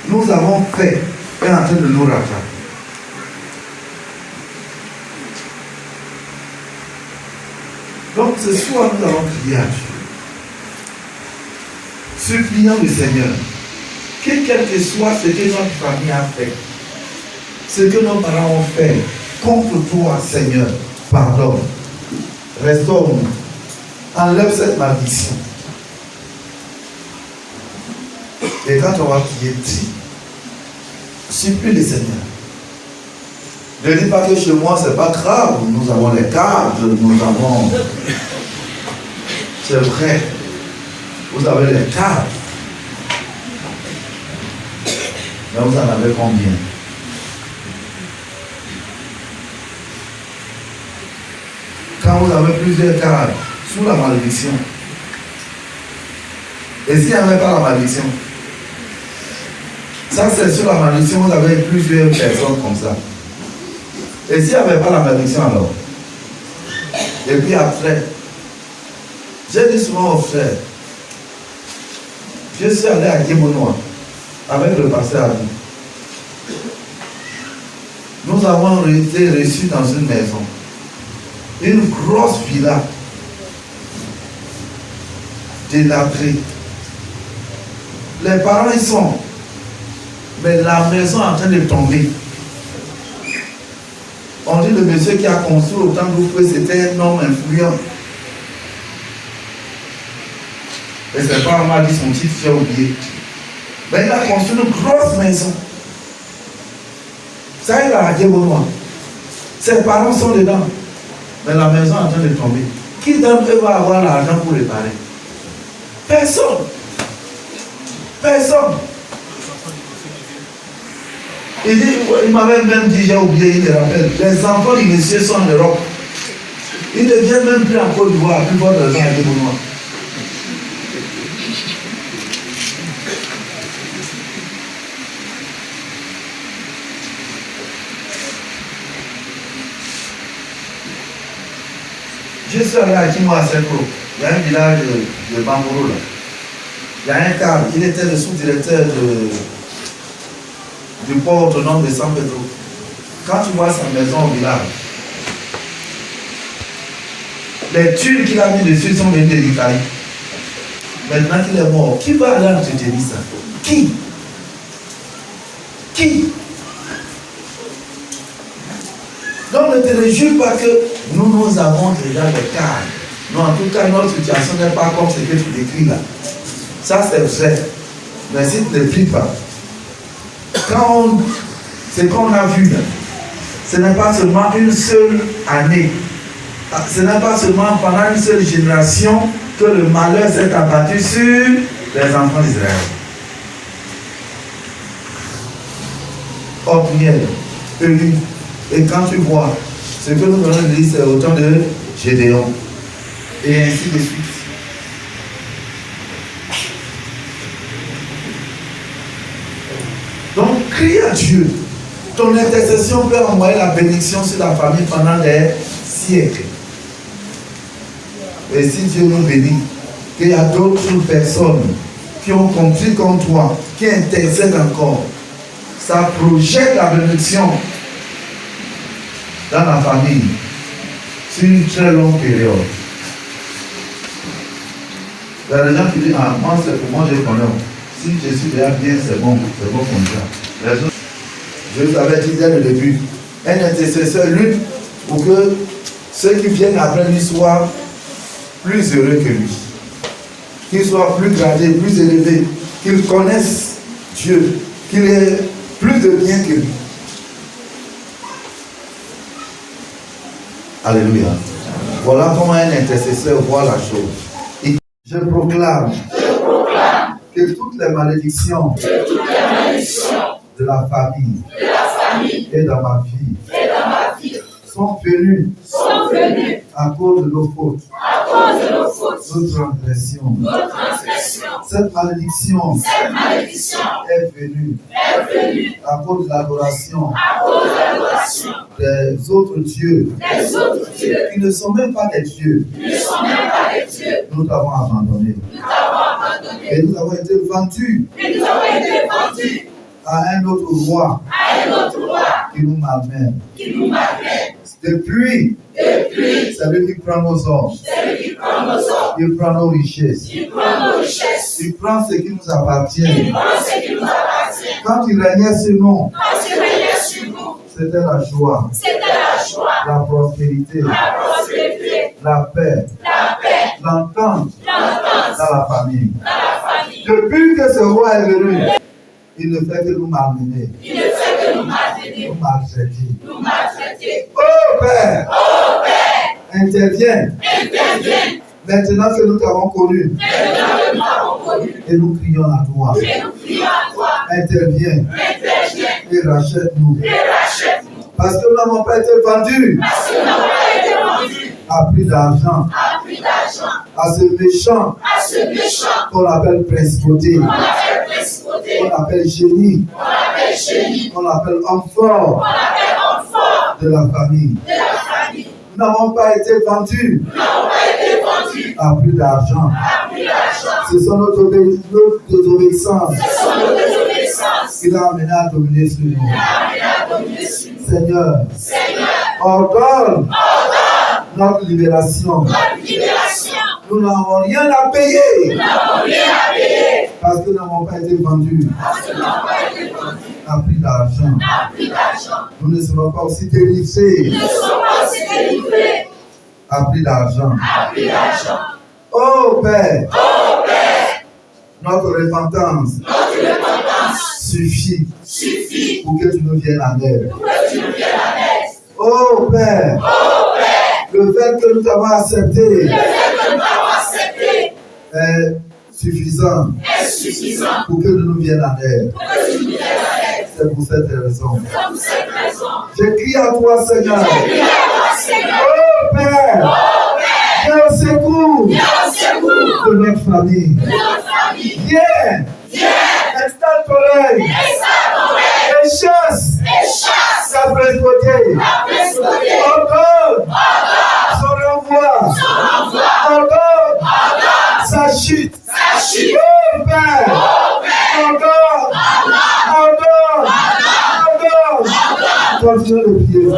nous avons fait est en train de nous rattraper. Donc ce soir, nous allons prier à Dieu. Suppliant le Seigneur, que quel que soit ce que notre famille a fait, ce que nos parents ont fait, contre toi, Seigneur, pardonne, restaure-nous, enlève cette malédiction. Et quand on va prier, supplie le Seigneur. Ne dis pas que chez moi, ce n'est pas grave, nous avons les cadres, nous avons. C'est vrai, vous avez les cadres. Mais vous en avez combien? Quand vous avez plusieurs cadres, sous la malédiction. Et s'il n'y avait pas la malédiction? Ça, c'est sur la malédiction, vous avez plusieurs personnes comme ça. Et s'il n'y avait pas la malédiction alors? Et puis après, j'ai dit souvent aux frères, je suis allé à Guémonois avec le pasteur Abi. Nous avons été reçus dans une maison, une grosse villa, délabrée. Les parents y sont. Mais la maison est en train de tomber. On dit le monsieur qui a construit autant de feu, c'était un homme influent. Et c'est pas mal dit son titre, j'ai oublié. Mais il a construit une grosse maison. Ça, il a dit au moi. Ses parents sont dedans. Mais la maison est en train de tomber. Qui d'entre eux va avoir l'argent pour réparer? Personne. Personne. Il m'avait même dit, j'ai oublié, il me rappelle, les enfants du monsieur sont en Europe. Ils ne viennent même plus en Côte d'Ivoire, plus fort de gens à Guémonois. Je suis allé à Kimo à Sekro. Il y a un village de Bamboro là. Il y a un cadre, il était le sous-directeur du port autonome de San Pedro. Quand tu vois sa maison au village, les tuiles qu'il a mis dessus sont venues de l'Italie. Maintenant qu'il est mort, qui va aller entretenir ça? Qui? Donc ne te réjouis pas que nous avons déjà le cadre. Non, en tout cas, notre situation n'est pas comme ce que tu décris là. Ça, c'est vrai. Mais si tu ne pries pas, ce qu'on a vu là, ce n'est pas seulement une seule année. Ce n'est pas seulement pendant une seule génération que le malheur s'est abattu sur les enfants d'Israël. Othniel, Élie. Et quand tu vois ce que nous venons de lire, c'est au temps de Gédéon. Et ainsi de suite. Donc, crie à Dieu. Ton intercession peut envoyer la bénédiction sur la famille pendant des siècles. Et si Dieu nous bénit, qu'il y a d'autres personnes qui ont compris comme toi, qui intercèdent encore, ça projette la bénédiction dans la famille sur une très longue période. Il y a des gens qui disent, ah, moi c'est pour moi je connais. Si je suis déjà bien, c'est bon comme ça. Je vous avais dit dès le début, un intercesseur lutte pour que ceux qui viennent après lui soient plus heureux que lui, qu'ils soient plus gradés, plus élevés, qu'ils connaissent Dieu, qu'il ait plus de bien que lui. Alléluia. Voilà comment un intercesseur voit la chose. Et je proclame que toutes les malédictions de la famille et dans ma vie sont venues à cause de nos fautes, nos transgressions. Cette malédiction est venue à cause de l'adoration des autres dieux qui ne sont même pas des dieux. Nous t'avons abandonné. Et nous avons été vendus à un autre roi qui nous malmène. Depuis, c'est lui qui prend nos hommes. Il prend nos richesses. Il prend ce qui nous appartient. Quand il régnait sur nous, c'était la joie, la prospérité, la paix, l'entente dans la famille. Depuis que ce roi est venu, il ne fait que nous malmener, nous maltraiter. Oh Père, interviens. Maintenant que nous t'avons connu, et nous crions à toi. Interviens et rachète-nous. Parce que nous n'avons pas été vendus à prix d'argent, à ce méchant qu'on appelle principauté, qu'on appelle génie, qu'on appelle homme fort de la famille. Nous n'avons pas été vendus à prix d'argent. Ce sont notre désobéissance qui l'a amené à dominer sur nous. Seigneur, ordonne notre libération. Nous n'avons rien à payer parce que nous n'avons pas été vendus à prix d'argent. Nous ne serons pas aussi délivrés à prix d'argent. Oh Père, notre repentance suffit pour que tu nous viennes en aide. Oh Père, le fait que nous t'avons accepté est suffisant pour que nous viennes en aide. C'est pour cette raison. Je crie à toi, Seigneur. Oh Père, viens au secours de notre famille. Viens, installe ton œil et chasse sa principauté. Encore son renvoi. Encore sa chute. Oh Père, encore. Continue de prier.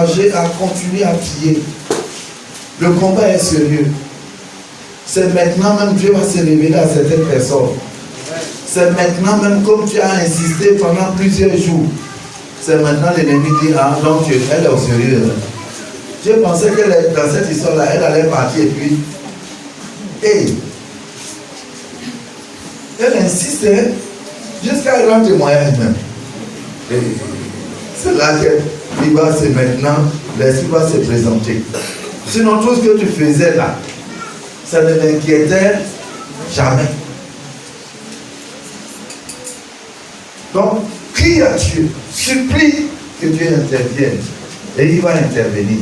encourager à continuer à prier. Le combat est sérieux. C'est maintenant même Dieu va se révéler à certaines personnes. C'est maintenant même comme tu as insisté pendant plusieurs jours. C'est maintenant l'ennemi dit, ah non, elle est au sérieux. Je pensais qu'elle est dans cette histoire-là, elle allait partir et puis, hey, elle insiste jusqu'à rendre témoignage même. Et c'est là qu'il va se maintenant, l'esprit va se présenter. Sinon, tout ce que tu faisais là, ça ne l'inquiétait jamais. Donc, crie à Dieu, supplie que Dieu intervienne. Et il va intervenir.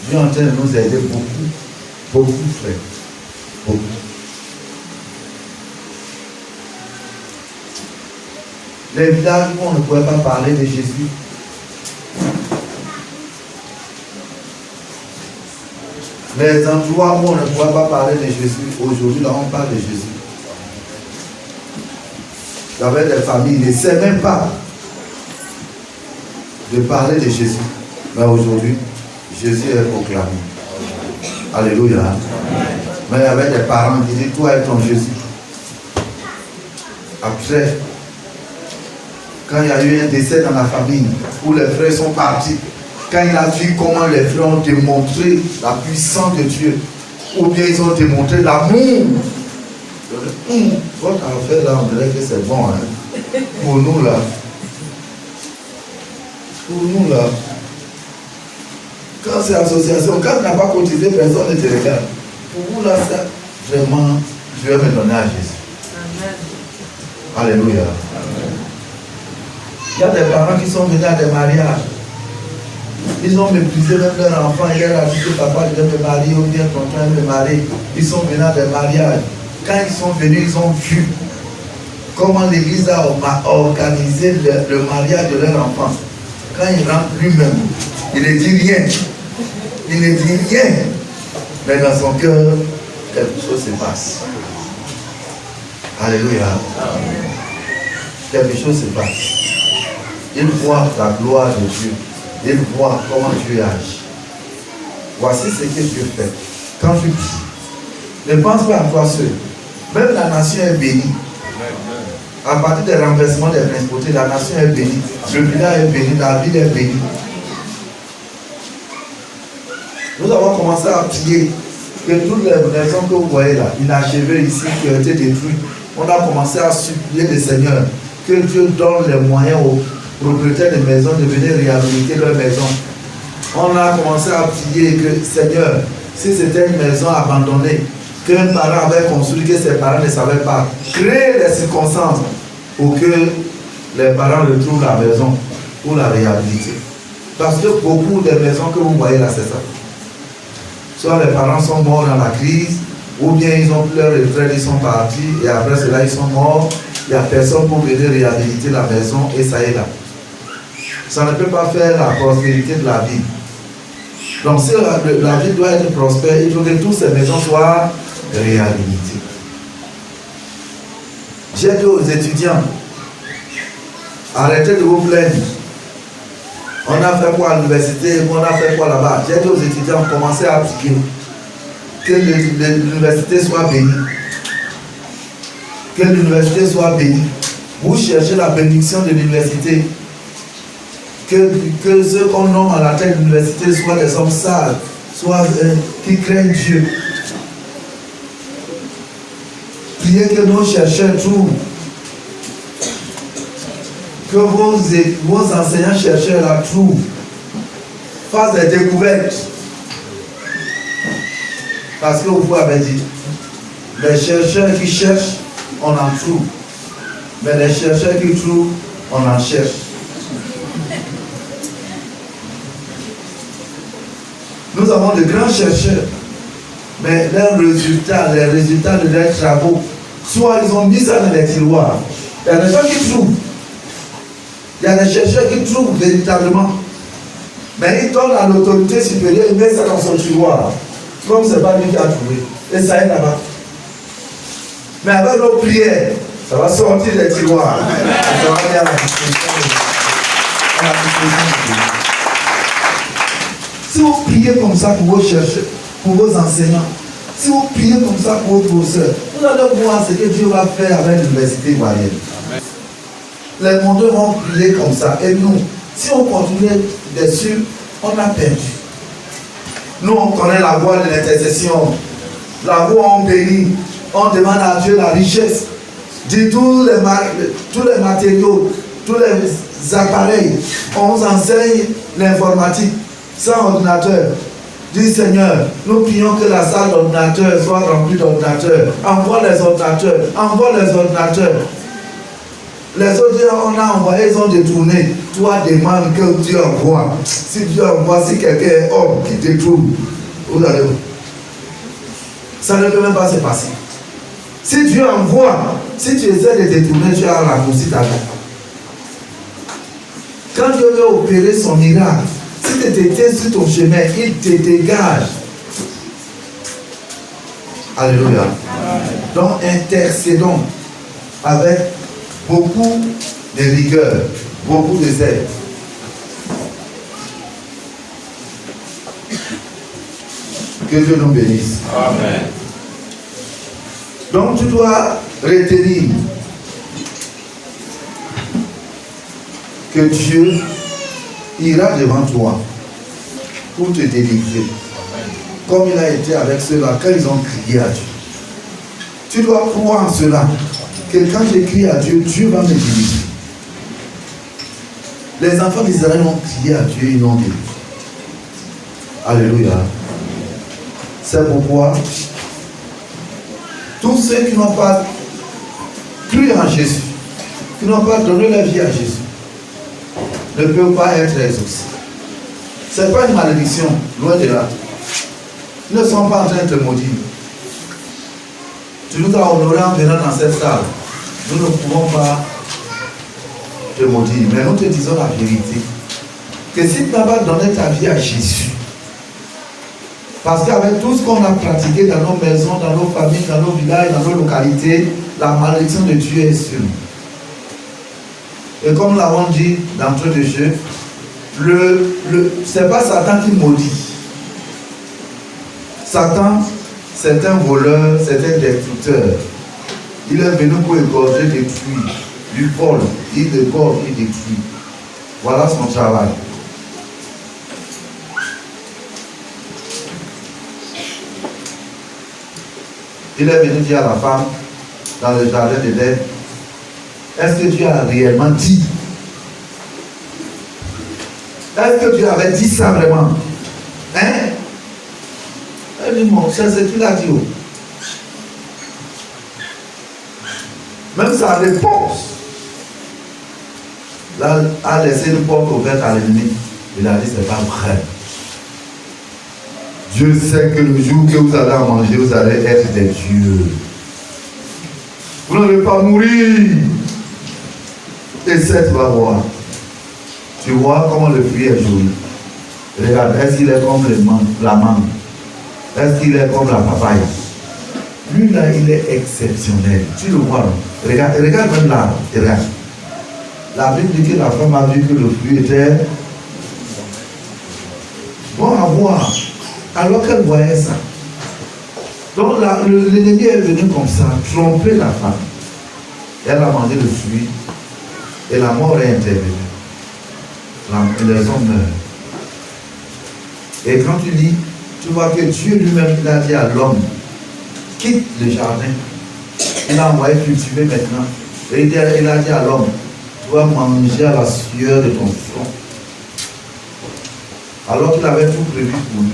Dieu est en train de nous aider beaucoup, beaucoup, frère. Beaucoup. Les villages où on ne pouvait pas parler de Jésus. Les endroits où on ne pouvait pas parler de Jésus, aujourd'hui, là, on parle de Jésus. Il y avait des familles, ils ne savaient même pas de parler de Jésus. Mais aujourd'hui, Jésus est proclamé. Alléluia. Mais il y avait des parents qui disaient, toi est ton Jésus. Après, quand il y a eu un décès dans la famille, où les frères sont partis, quand il a vu comment les frères ont démontré la puissance de Dieu, ou bien ils ont démontré l'amour. Votre affaire là, on dirait que c'est bon. Hein? Pour nous là. Pour nous là. Quand c'est association, quand tu n'as pas cotisé, personne ne te regarde. Pour vous là, ça, vraiment, je vais me donner à Jésus. Amen. Alléluia. Amen. Il y a des parents qui sont venus à des mariages. Ils ont méprisé même leur enfant. Hier, a dit que papa devait me marier ou bien tonton me marier. Ils sont venus à des mariages. Quand ils sont venus, ils ont vu comment l'église a organisé le mariage de leur enfant. Quand il rentre lui-même, il ne dit rien. Il ne dit rien. Mais dans son cœur, quelque chose se passe. Alléluia. Quelque chose se passe. Il voit la gloire de Dieu. Il voit comment Dieu agit. Voici ce que Dieu fait. Quand tu pries, ne pense pas à toi seul. Même la nation est bénie. À partir des renversements des principautés, la nation est bénie. Le village est béni, la ville est bénie. Nous avons commencé à prier que toutes les maisons que vous voyez là, inachevées ici, qui ont été détruites, on a commencé à supplier le Seigneur que Dieu donne les moyens aux propriétaires de maisons de venir réhabiliter leur maison. On a commencé à prier que Seigneur, si c'était une maison abandonnée, qu'un parent avait construit, que ses parents ne savaient pas, créer les circonstances pour que les parents retrouvent la maison pour la réhabiliter. Parce que beaucoup de maisons que vous voyez là, c'est ça. Soit les parents sont morts dans la crise, ou bien ils ont pris leur retraite, ils sont partis, et après cela, ils sont morts. Il n'y a personne pour venir réhabiliter la maison, et ça est là. Ça ne peut pas faire la prospérité de la ville. Donc si la ville doit être prospère, il faut que toutes ces maisons soient réhabilitées. J'ai dit aux étudiants, arrêtez de vous plaindre. On a fait quoi à l'université, on a fait quoi là-bas. J'ai dit aux étudiants, commencez à appliquer. Que l'université soit bénie. Que l'université soit bénie. Vous cherchez la bénédiction de l'université. Que ceux qu'on nomme à la tête de l'université soient des hommes sages, soient qui craignent Dieu. Priez que nos chercheurs trouvent. Que vos enseignants chercheurs la trouvent. Fassent des découvertes. Parce que vous avez dit, les chercheurs qui cherchent, on en trouve. Mais les chercheurs qui trouvent, on en cherche. Nous avons de grands chercheurs, mais les résultats de leurs travaux, soit ils ont mis ça dans les tiroirs. Il y a des gens qui trouvent. Il y a des chercheurs qui trouvent véritablement. Mais ils donnent à l'autorité supérieure, ils mettent ça dans son tiroir. Comme ce n'est pas lui qui a trouvé. Et ça est là-bas. Mais avec nos prières, ça va sortir des tiroirs. Ça va aller à la disposition de Dieu. Si vous priez comme ça pour vos chercheurs, pour vos enseignants, si vous priez comme ça pour vos professeurs, vous allez voir ce que Dieu va faire avec l'université ivoirienne. Les mondes vont prier comme ça. Et nous, si on continue dessus, on a perdu. Nous, on connaît la voie de l'intercession. La voie, on bénit. On demande à Dieu la richesse de tous les matériaux, tous les appareils. On vous enseigne l'informatique sans ordinateur. Dis Seigneur, nous prions que la salle d'ordinateur soit remplie d'ordinateurs. Envoie les ordinateurs. Envoie les ordinateurs. Les autres, on a envoyé, ils ont détourné. Toi, demande que Dieu envoie. Si Dieu envoie, si quelqu'un est homme qui détourne, vous allez où? Ça ne peut même pas se passer. Si Dieu envoie, si tu essaies de détourner, tu as raccourci ta vie. Quand Dieu veut opérer son miracle, si tu étais sur ton chemin, il te dégage. Alléluia. Donc, intercédons avec beaucoup de rigueur, beaucoup de zèle. Que Dieu nous bénisse. Amen. Donc tu dois retenir que Dieu ira devant toi pour te délivrer. Comme il a été avec ceux-là quand ils ont crié à Dieu. Tu dois croire en cela. Que quand je crie à Dieu, Dieu va me délivrer. Les enfants d'Israël ont crié à Dieu, ils l'ont délivré. Alléluia. C'est pourquoi tous ceux qui n'ont pas cru en Jésus, qui n'ont pas donné leur vie à Jésus, ne peuvent pas être exaucés. Ce n'est pas une malédiction, loin de là. Ils ne sont pas en train de te maudire. Tu nous as honoré en venant dans cette salle. Nous ne pouvons pas te maudire, mais nous te disons la vérité. Que si tu n'as pas donné ta vie à Jésus, parce qu'avec tout ce qu'on a pratiqué dans nos maisons, dans nos familles, dans nos villages, dans nos localités, la malédiction de Dieu est sur nous. Et comme nous l'avons dit d'entrée de jeu, ce n'est pas Satan qui maudit. Satan, c'est un voleur, c'est un destructeur. Il est venu pour égorger, détruire. Il vole, il égorge, il détruit. Voilà son travail. Il est venu dire à la femme dans le jardin d'Éden, est-ce que Dieu a réellement dit? Est-ce que Dieu avait dit ça vraiment? Hein? Elle dit, mon cher, c'est tu l'as dit. Même sa réponse là, a laissé une porte ouverte à l'ennemi. Il a dit, c'est pas vrai. Dieu sait que le jour que vous allez en manger, vous allez être des dieux. Vous n'allez pas mourir. Et cette va voir. Tu vois comment le fruit est joli. Regarde, est-ce qu'il est comme la mangue? Est-ce qu'il est comme la papaye? Lui là, il est exceptionnel. Tu le vois, non? Regarde même là. Regarde. La Bible dit que la femme a vu que le fruit était bon à voir. Alors qu'elle voyait ça. Donc l'ennemi est venu comme ça, tromper la femme. Elle a mangé le fruit et la mort est intervenue. Les hommes meurent. Et quand tu lis, tu vois que Dieu lui-même il a dit à l'homme, quitte le jardin. Il a envoyé cultiver maintenant. Et il a dit à l'homme, tu vas manger à la sueur de ton front. Alors qu'il avait tout prévu pour lui.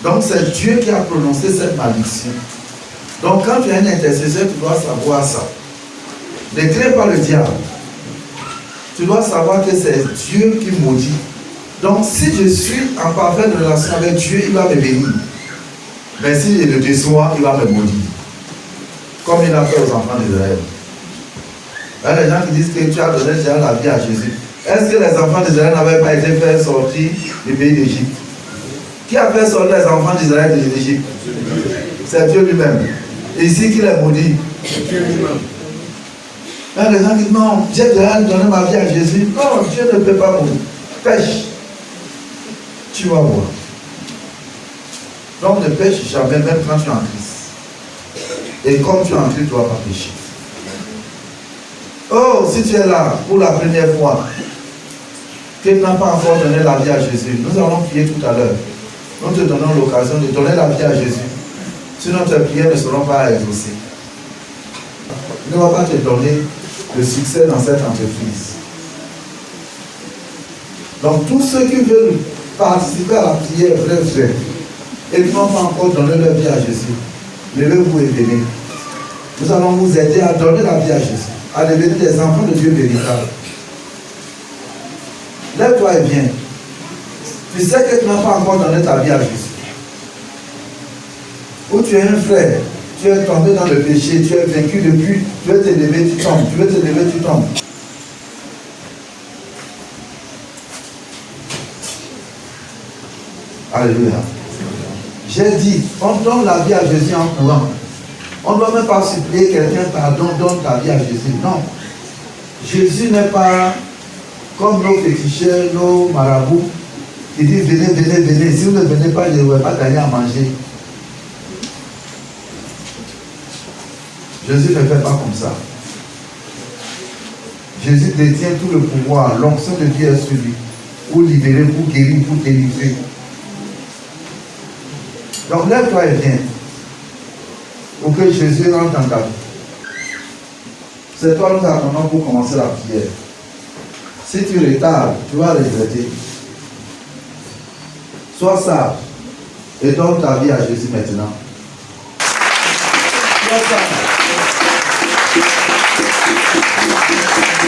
Donc c'est Dieu qui a prononcé cette malédiction. Donc quand tu es un intercesseur, tu dois savoir ça. Ne crains pas le diable. Tu dois savoir que c'est Dieu qui maudit. Donc si je suis en parfaite relation avec Dieu, il va me bénir. Mais si je le déçois, il va me maudire. Comme il a fait aux enfants d'Israël. Il y a des gens qui disent que tu as donné déjà la vie à Jésus. Est-ce que les enfants d'Israël n'avaient pas été fait sortir du pays d'Égypte? Qui a fait sortir les enfants d'Israël de l'Égypte? C'est Dieu lui-même. Et ici, qui les maudit? C'est Dieu lui-même. Il y a des gens qui disent non, j'ai déjà donné ma vie à Jésus. Non, Dieu ne peut pas mourir. Pêche. Tu vas voir. Donc ne pêche jamais, même quand tu es en Christ. Et comme tu es en Christ, tu ne vas pas pécher. Oh, si tu es là pour la première fois, que tu n'as pas encore donné la vie à Jésus, nous allons prier tout à l'heure. Nous te donnons l'occasion de donner la vie à Jésus. Sinon tes prières ne seront pas exaucées. Il ne va pas te donner le succès dans cette entreprise. Donc tous ceux qui veulent participer à la prière, frère, et qui n'ont pas encore donné leur vie à Jésus, levez-vous et venez. Nous allons vous aider à donner la vie à Jésus, à devenir des enfants de Dieu véritables. Lève-toi et viens. Tu sais que tu n'as pas encore donné ta vie à Jésus. Ou tu es un frère, tu es tombé dans le péché, tu es vaincu depuis, tu veux te lever, tu tombes, tu veux te lever, tu tombes. Alléluia. J'ai dit, on donne la vie à Jésus en courant. On ne doit même pas supplier quelqu'un, pardon, donne ta vie à Jésus. Non. Jésus n'est pas comme nos féticheurs, nos marabouts, qui disent venez, venez, venez. Si vous ne venez pas, je ne vais pas gagner à manger. Jésus ne fait pas comme ça. Jésus détient tout le pouvoir. L'onction de Dieu est sur lui. Pour libérer, pour guérir, pour délivrer. Donc lève-toi et viens. Pour que Jésus rentre dans ta vie. C'est toi nous attendons pour commencer la prière. Si tu retardes, tu vas regretter. Sois sage et donne ta vie à Jésus maintenant. Sois sage.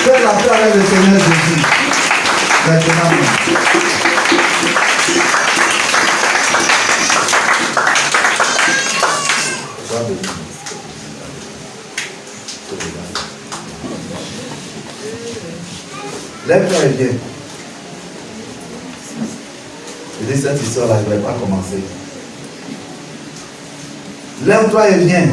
Fais la paix avec le Seigneur Jésus. Maintenant. Lève-toi et viens. Je dis cette histoire-là, je ne vais pas commencer. Lève-toi et viens.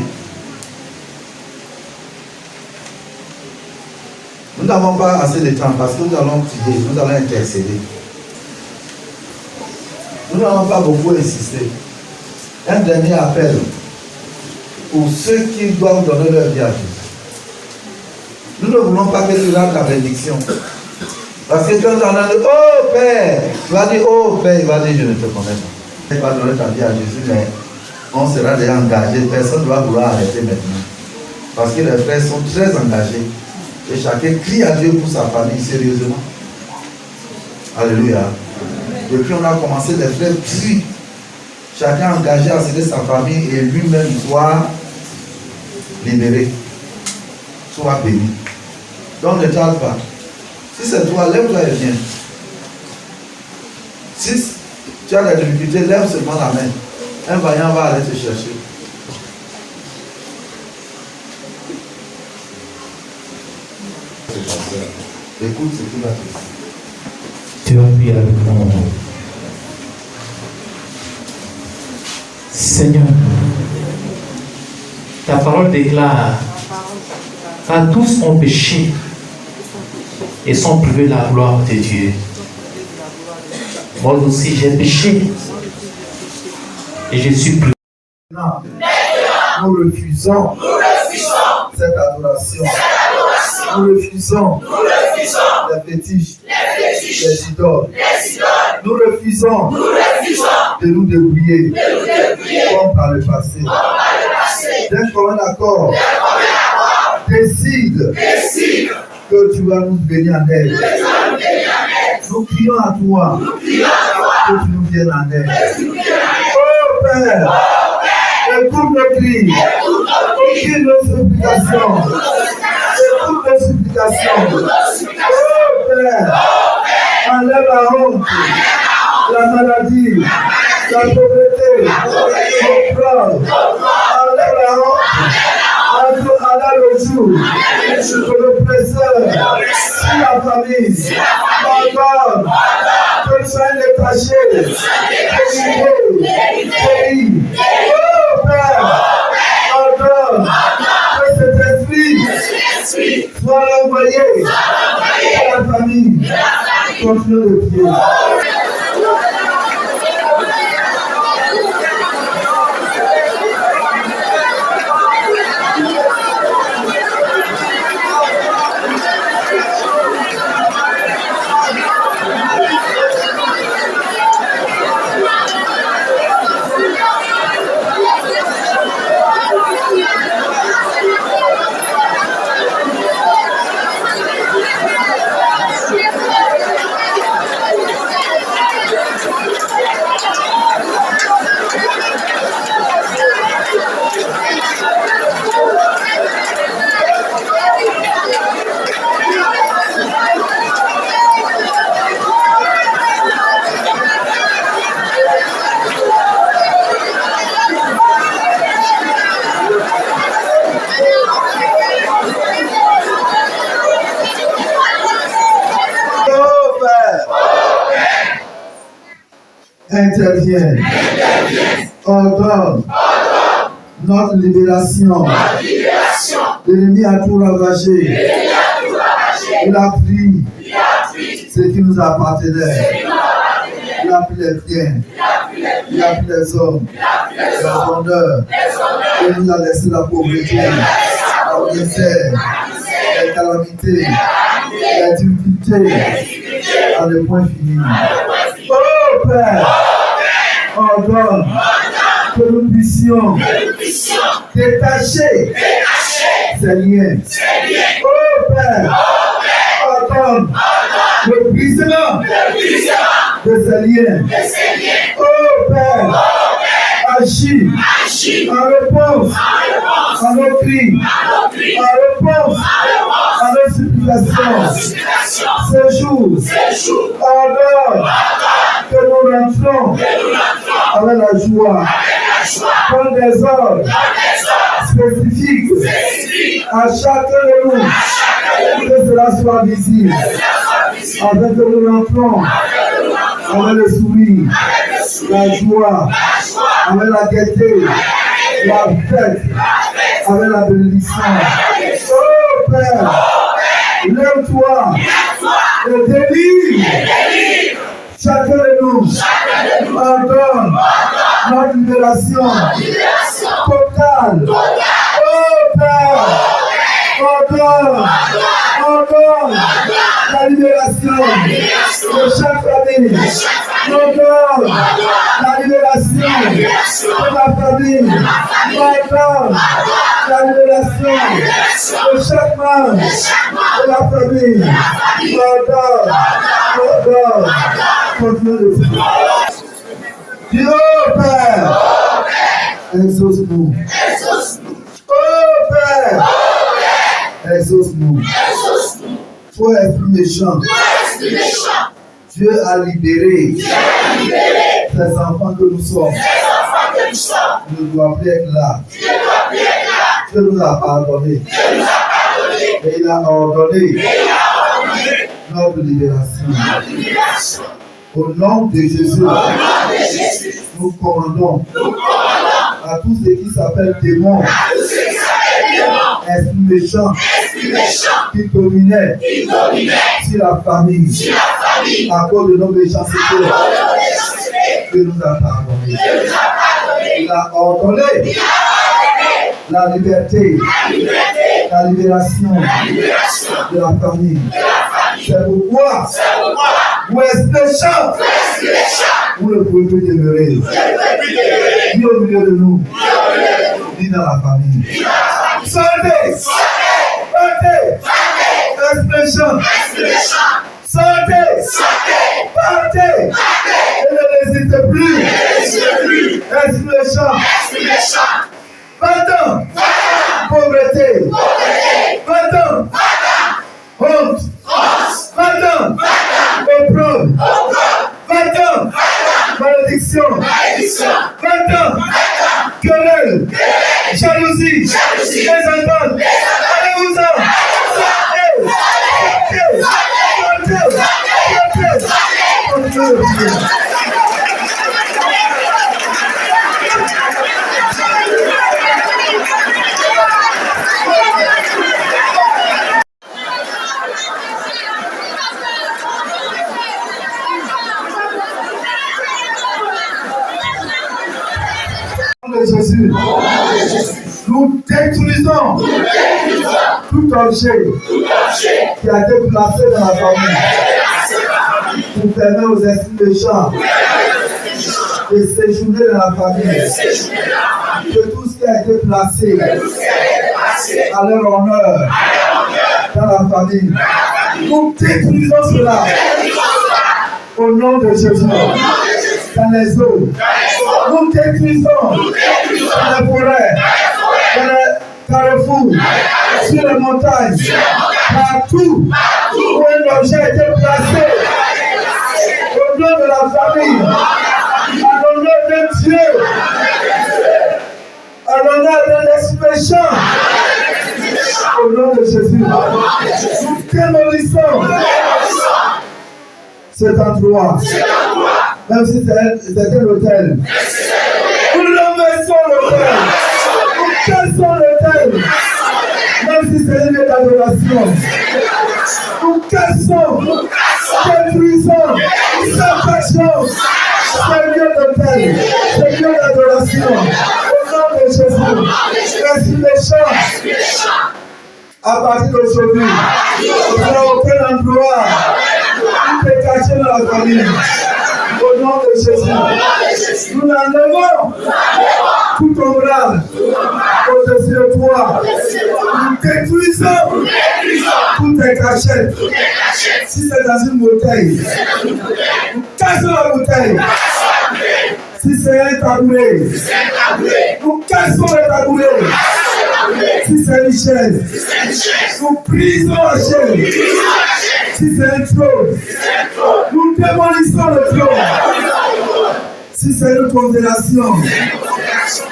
Nous n'avons pas assez de temps parce que nous allons prier, nous allons intercéder. Nous n'allons pas beaucoup insister. Un dernier appel pour ceux qui doivent donner leur vie à Jésus. Nous ne voulons pas que tu rentres la bénédiction. Parce que quand on a dit, oh Père, tu vas dire, oh Père, il va dire, je ne te connais pas. Tu vas donner ta vie à Jésus, mais on sera déjà engagé. Personne ne va vouloir arrêter maintenant. Parce que les frères sont très engagés. Et chacun crie à Dieu pour sa famille, sérieusement. Alléluia. Depuis on a commencé, les frères crient. Chacun engagé à aider sa famille et lui-même soit libéré. Soit béni. Donc ne tarde pas. Si c'est toi, lève-toi et viens. Si tu as des difficultés, lève seulement la main. Un vaillant va aller te chercher. Écoute ce qu'il va te dire. Tu vas prier avec moi. Seigneur, ta parole déclare car tous ont péché et sont privés de la gloire de Dieu. Moi aussi j'ai péché et je suis privé. Nous refusons cette adoration. Nous refusons les fétiches, les idoles. Nous refusons de nous débrouiller comme par le passé. D'un commun accord, décide que tu vas nous venir en aide. Nous crions à toi que tu nous viennes en aide. Oh Père, écoute nos cris, écoute nos supplications. Écoute nos supplications. Oh Père, enlève la honte, la maladie, la pauvreté, l'opprobre. Enlève la honte, enlève le jour, que l'oppresseur, sur la famille, pardonne, que tu sois détaché, délivré. Oh Père, pardonne, que cet esprit soit envoyé à la famille. Continuez de prier. Interviens. Ordonne notre libération. L'ennemi a tout ravagé. Il a pris ce qui nous appartenait. Il a pris les biens. Il a pris les hommes. Les honneurs. Il nous a laissé la pauvreté, la misère, les calamités, les difficultés à le point fini. Oh Père, ordonne que nous puissions détacher ces liens. Oh Père, ordonne le brisement de ces liens. Oh Père, agis en réponse à nos cris, en réponse à nos supplications. Ce jour, ordonne que nous rentrons avec la joie, prendre des ordres spécifiques à chacun de nous, que cela soit visible, afin que nous rentrons avec le sourire, la joie, avec la gaieté, la fête, avec la bénédiction. Oh Père, lève-toi et délivre chacun de nous. Ordonne notre libération totale. Oh Père, ordonne la libération de chaque famille. Ordonne la libération de la famille. Ordonne la libération de chaque membre de la famille. Ordonne. Continue de prier. Dis oh Père, exauce-nous. Oh Père, exauce-nous. Toi esprit méchant, Dieu a libéré ces enfants que nous sommes. Nous ne doivons plus être là. Dieu nous a pardonné. Et il a ordonné notre libération. Au nom de Jésus, nous commandons à tous ceux qui s'appellent démons, esprits méchants, qui dominaient sur la famille, à cause de nos méchancetés, que nous a pardonné. Il a ordonné la liberté, la libération de la famille. C'est pourquoi vous êtes méchants, vous ne pouvez plus demeurer ni au milieu de nous, ni dans la famille. Sortez, êtes méchants, sortez, partez, et ne n'hésitez plus, êtes méchants. Va-t'en, pauvreté, va-t'en, honte, va-t'en, opprobre, va-t'en, malédiction, va-t'en, querelle, jalousie, désentente, allez-vous-en, de Jésus, nous détruisons tout objet qui a été placé dans la famille pour permettre aux esprits méchants de séjourner dans la famille. Que tout ce qui a été placé à leur honneur dans la famille, nous détruisons cela au nom de Jésus. Dans les eaux, nous détruisons dans les forêts, dans les carrefours, sur les montagnes, partout où un objet a été placé au nom de la famille, à l'honneur de Dieu, à l'honneur de l'esprit méchant, au nom de Jésus. Nous démolissons cet endroit, même si c'était l'hôtel. Nous renversons l'hôtel, nous cassons l'hôtel, même si c'est une lieu d'adoration. Nous cassons, détruisons, s'attachons ce lieu d'hôtel, ce lieu d'adoration. Au nom de Jésus, esprit méchant, à partir d'aujourd'hui, il n'y a aucun endroit qui est caché dans la famille. Au nom de Jésus, nous enlevons tout ombrage au-dessus de toi. Nous détruisons toutes tes cachettes. Si c'est dans une bouteille, nous cassons la bouteille. Si c'est un tabouret, nous cassons le tabouret. Si c'est une chaise, nous brisons la chaise. Si c'est un trône, nous démolissons le trône. Si c'est une constellation,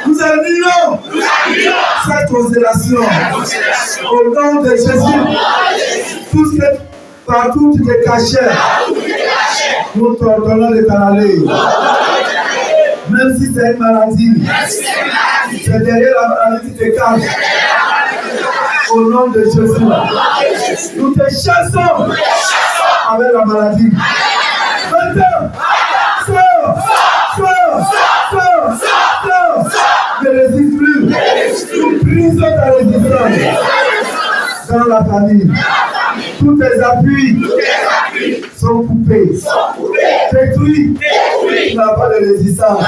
nous annulons cette constellation. Au nom de Jésus, tout ce que partout tu te cachais, nous t'ordonnons de t'en aller. Même si c'est une maladie, c'est derrière la maladie qui te cache. Au nom de Jésus, nous te chassons avec la maladie. Maintenant, sors, sors, sors, sors. Ne résiste plus. Nous brisons ta résistance dans la famille. Tous tes appuis sont coupés, détruits. Tu n'as pas de résistance.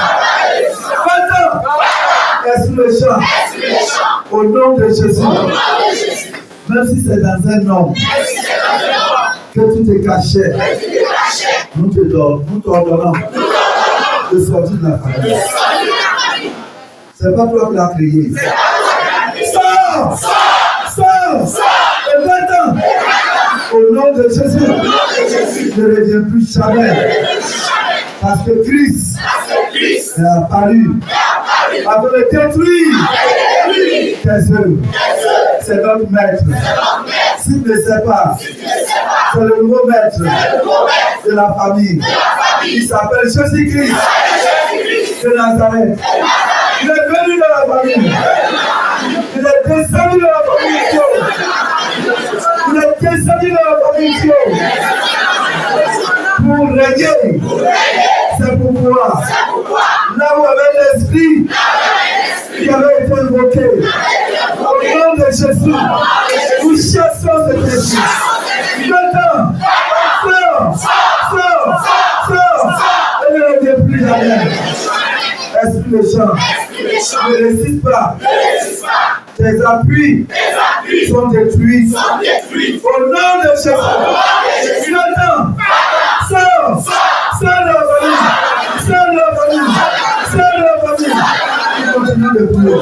Maintenant, esprit méchant, au nom de Jésus, même si c'est dans un homme que tu te cachais, nous t'ordonnons de sortir de la famille. C'est pas toi qui l'as créé. Sors! Sors! Et maintenant, au nom de Jésus, ne reviens plus jamais. Parce que Christ est apparu afin de détruire tes œuvres. C'est notre maître. S'il ne sait pas, c'est le nouveau maître de la famille. Il s'appelle Jésus-Christ de Nazareth. Il est venu dans la famille. Il est descendu dans la famille. Il est descendu dans la famille. Pour régner. C'est pour pouvoir. Là où avait l'esprit qui avait été invoqué. Au nom de Jésus, nous chassons cet esprit. Maintenant, sors, et ne reviens plus jamais. Esprit méchant, ne résiste pas. Tes appuis sont détruits. Au nom de Jésus, maintenant, sors de la famille, sors de la famille, sors de la famille. Il continue de prier.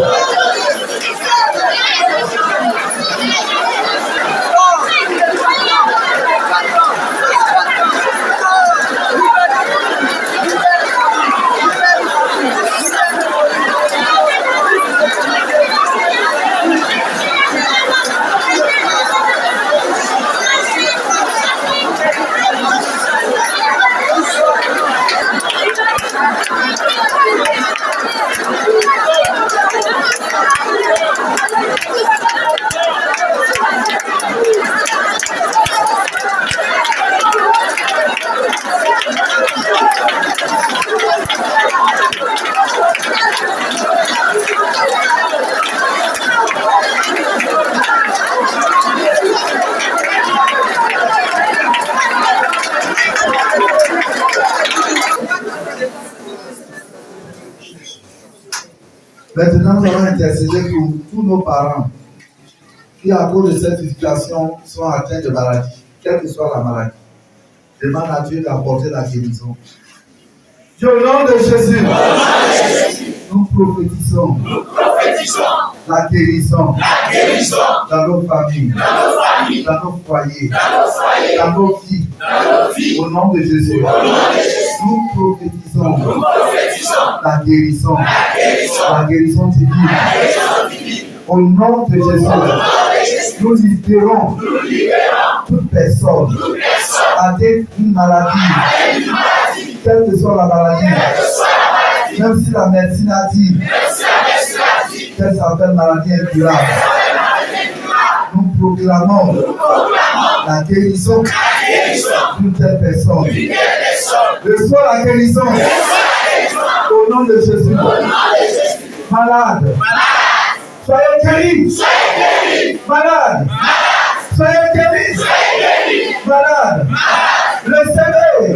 Maintenant, nous allons intercéder pour tous nos parents qui, à cause de cette situation, sont atteints de maladie, quelle que soit la maladie. Demande à Dieu d'apporter la guérison. Dieu, au nom de Jésus, nous prophétisons la guérison dans nos familles, dans nos foyers, dans nos vies. Au nom de Jésus, nous prophétisons la guérison divine. Au nom de Jésus, nous libérons toute personne atteinte d'une maladie, quelle que soit la maladie, même si la médecine a dit qu'elle s'appelle maladie incurable. Nous proclamons la guérison d'une telle personne. Reçois la guérison au nom de Jésus. Malade, soyez guéris. Malade, soyez guéris. Malade, recevez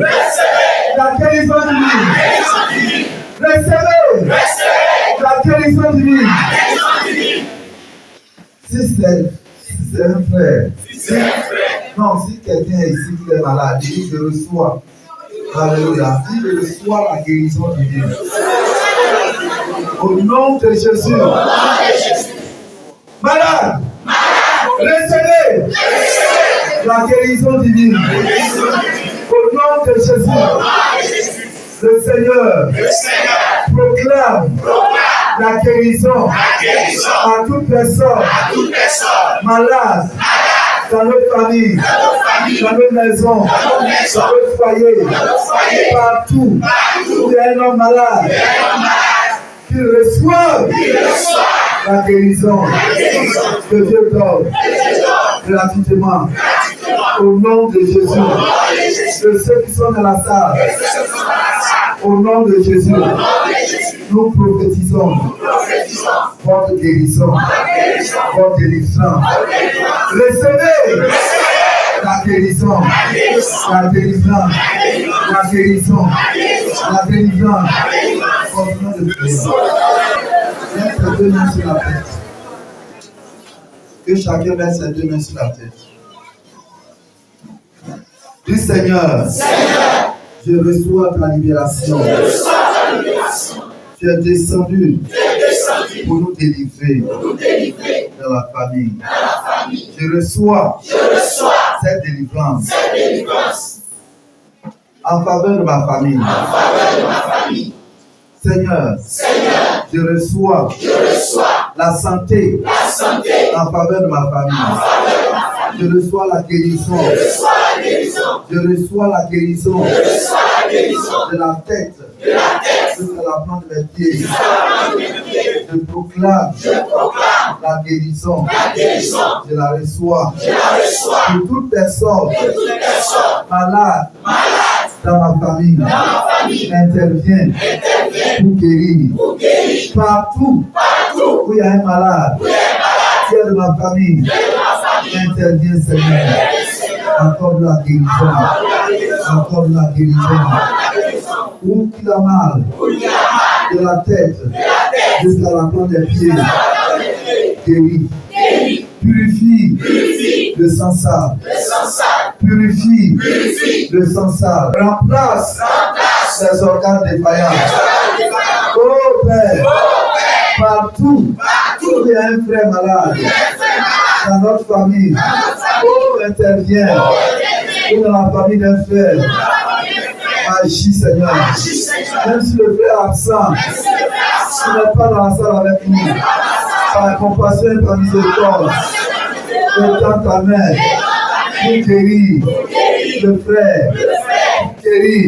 la guérison divine. Recevez la guérison divine. Si c'est un frère, non, si quelqu'un est ici qui est malade, il dit je reçois. Alléluia. Si je reçois la guérison divine. Au nom de Jésus. Malade, recevez la guérison divine. Au nom de Jésus. Le Seigneur proclame la guérison à toute personne malade dans notre famille, dans nos maisons, dans notre foyer, partout où il y a un homme malade, qu'il reçoive la guérison que Dieu donne gratuitement au nom de Jésus. De ceux qui sont dans la salle, au nom de Jésus, nous prophétisons votre guérison, votre délivrance. Recevez la guérison, la délivrance, la guérison, la délivrance. Continuons de prier. Mettez deux mains sur la tête. Que chacun mette ses deux mains sur la tête. Dis Seigneur, je reçois ta libération. Tu es descendu pour nous délivrer dans la famille. Je reçois cette délivrance en faveur de ma famille. Seigneur, je reçois la santé en faveur de ma famille. Je reçois la guérison. Je reçois la guérison de la tête jusqu'à la plante de mes pieds. Je proclame la guérison. Je la reçois pour toute personne malade dans ma famille. Intervient pour guérir. Partout où il y a un malade qui est de ma famille, intervient Seigneur. Encore de la guérison. Encore de la guérison. Où il a mal, de la tête jusqu'à la plante des pieds. Guéris. Purifie le sang sale. Purifie le sang sale. Remplace les organes défaillants. Oh Père, partout où il y a un frère malade dans notre famille, oh intervient. Ou dans la famille d'un frère, agis Seigneur. Même si le frère est absent, tu n'es pas dans la salle avec nous, par compassion et par miséricorde, étends ta main pour guérir le frère, pour guérir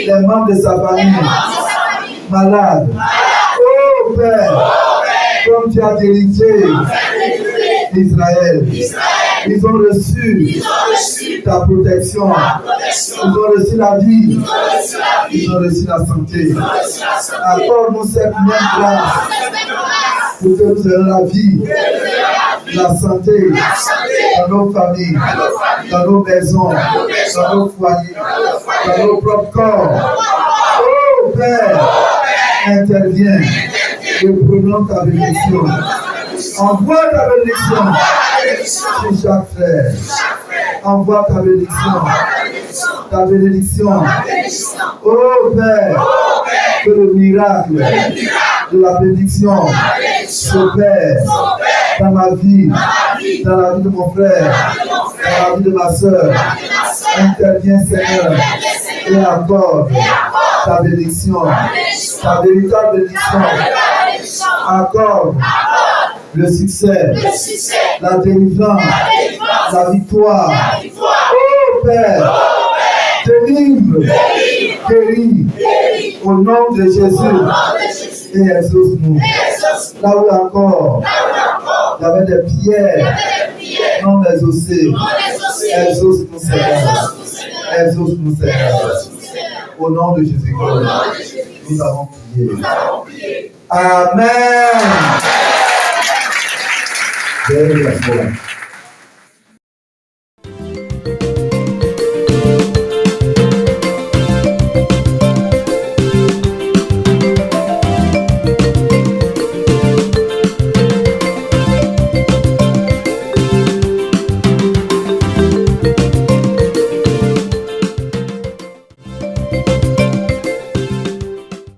les membres de sa famille malades. Oh Père, comme tu as délivré Israël, ils ont reçu ta protection, ils ont reçu la vie, ils ont reçu la santé. Accorde-nous cette même grâce pour que nous ayons la vie, la santé dans nos familles, dans nos maisons, dans nos foyers, dans nos propres corps. Oh Père, interviens Nous prenons ta bénédiction. Envoie ta bénédiction sur chaque frère. Envoie ta bénédiction. Ta bénédiction. Oh Père, que le miracle de la bénédiction s'opère dans ma vie, dans la vie de mon frère, dans la vie de ma soeur. Interviens Seigneur et accorde ta bénédiction, ta véritable bénédiction. Accorde le succès, la délivrance, la victoire. Oh Père, délivre, guéris, au nom de Jésus, et exauce-nous. Là où encore, il y avait des pierres non exaucées, exauce-nous Seigneur, exauce-nous Seigneur. Au nom de Jésus-Christ, nous avons prié. Amen. Very good.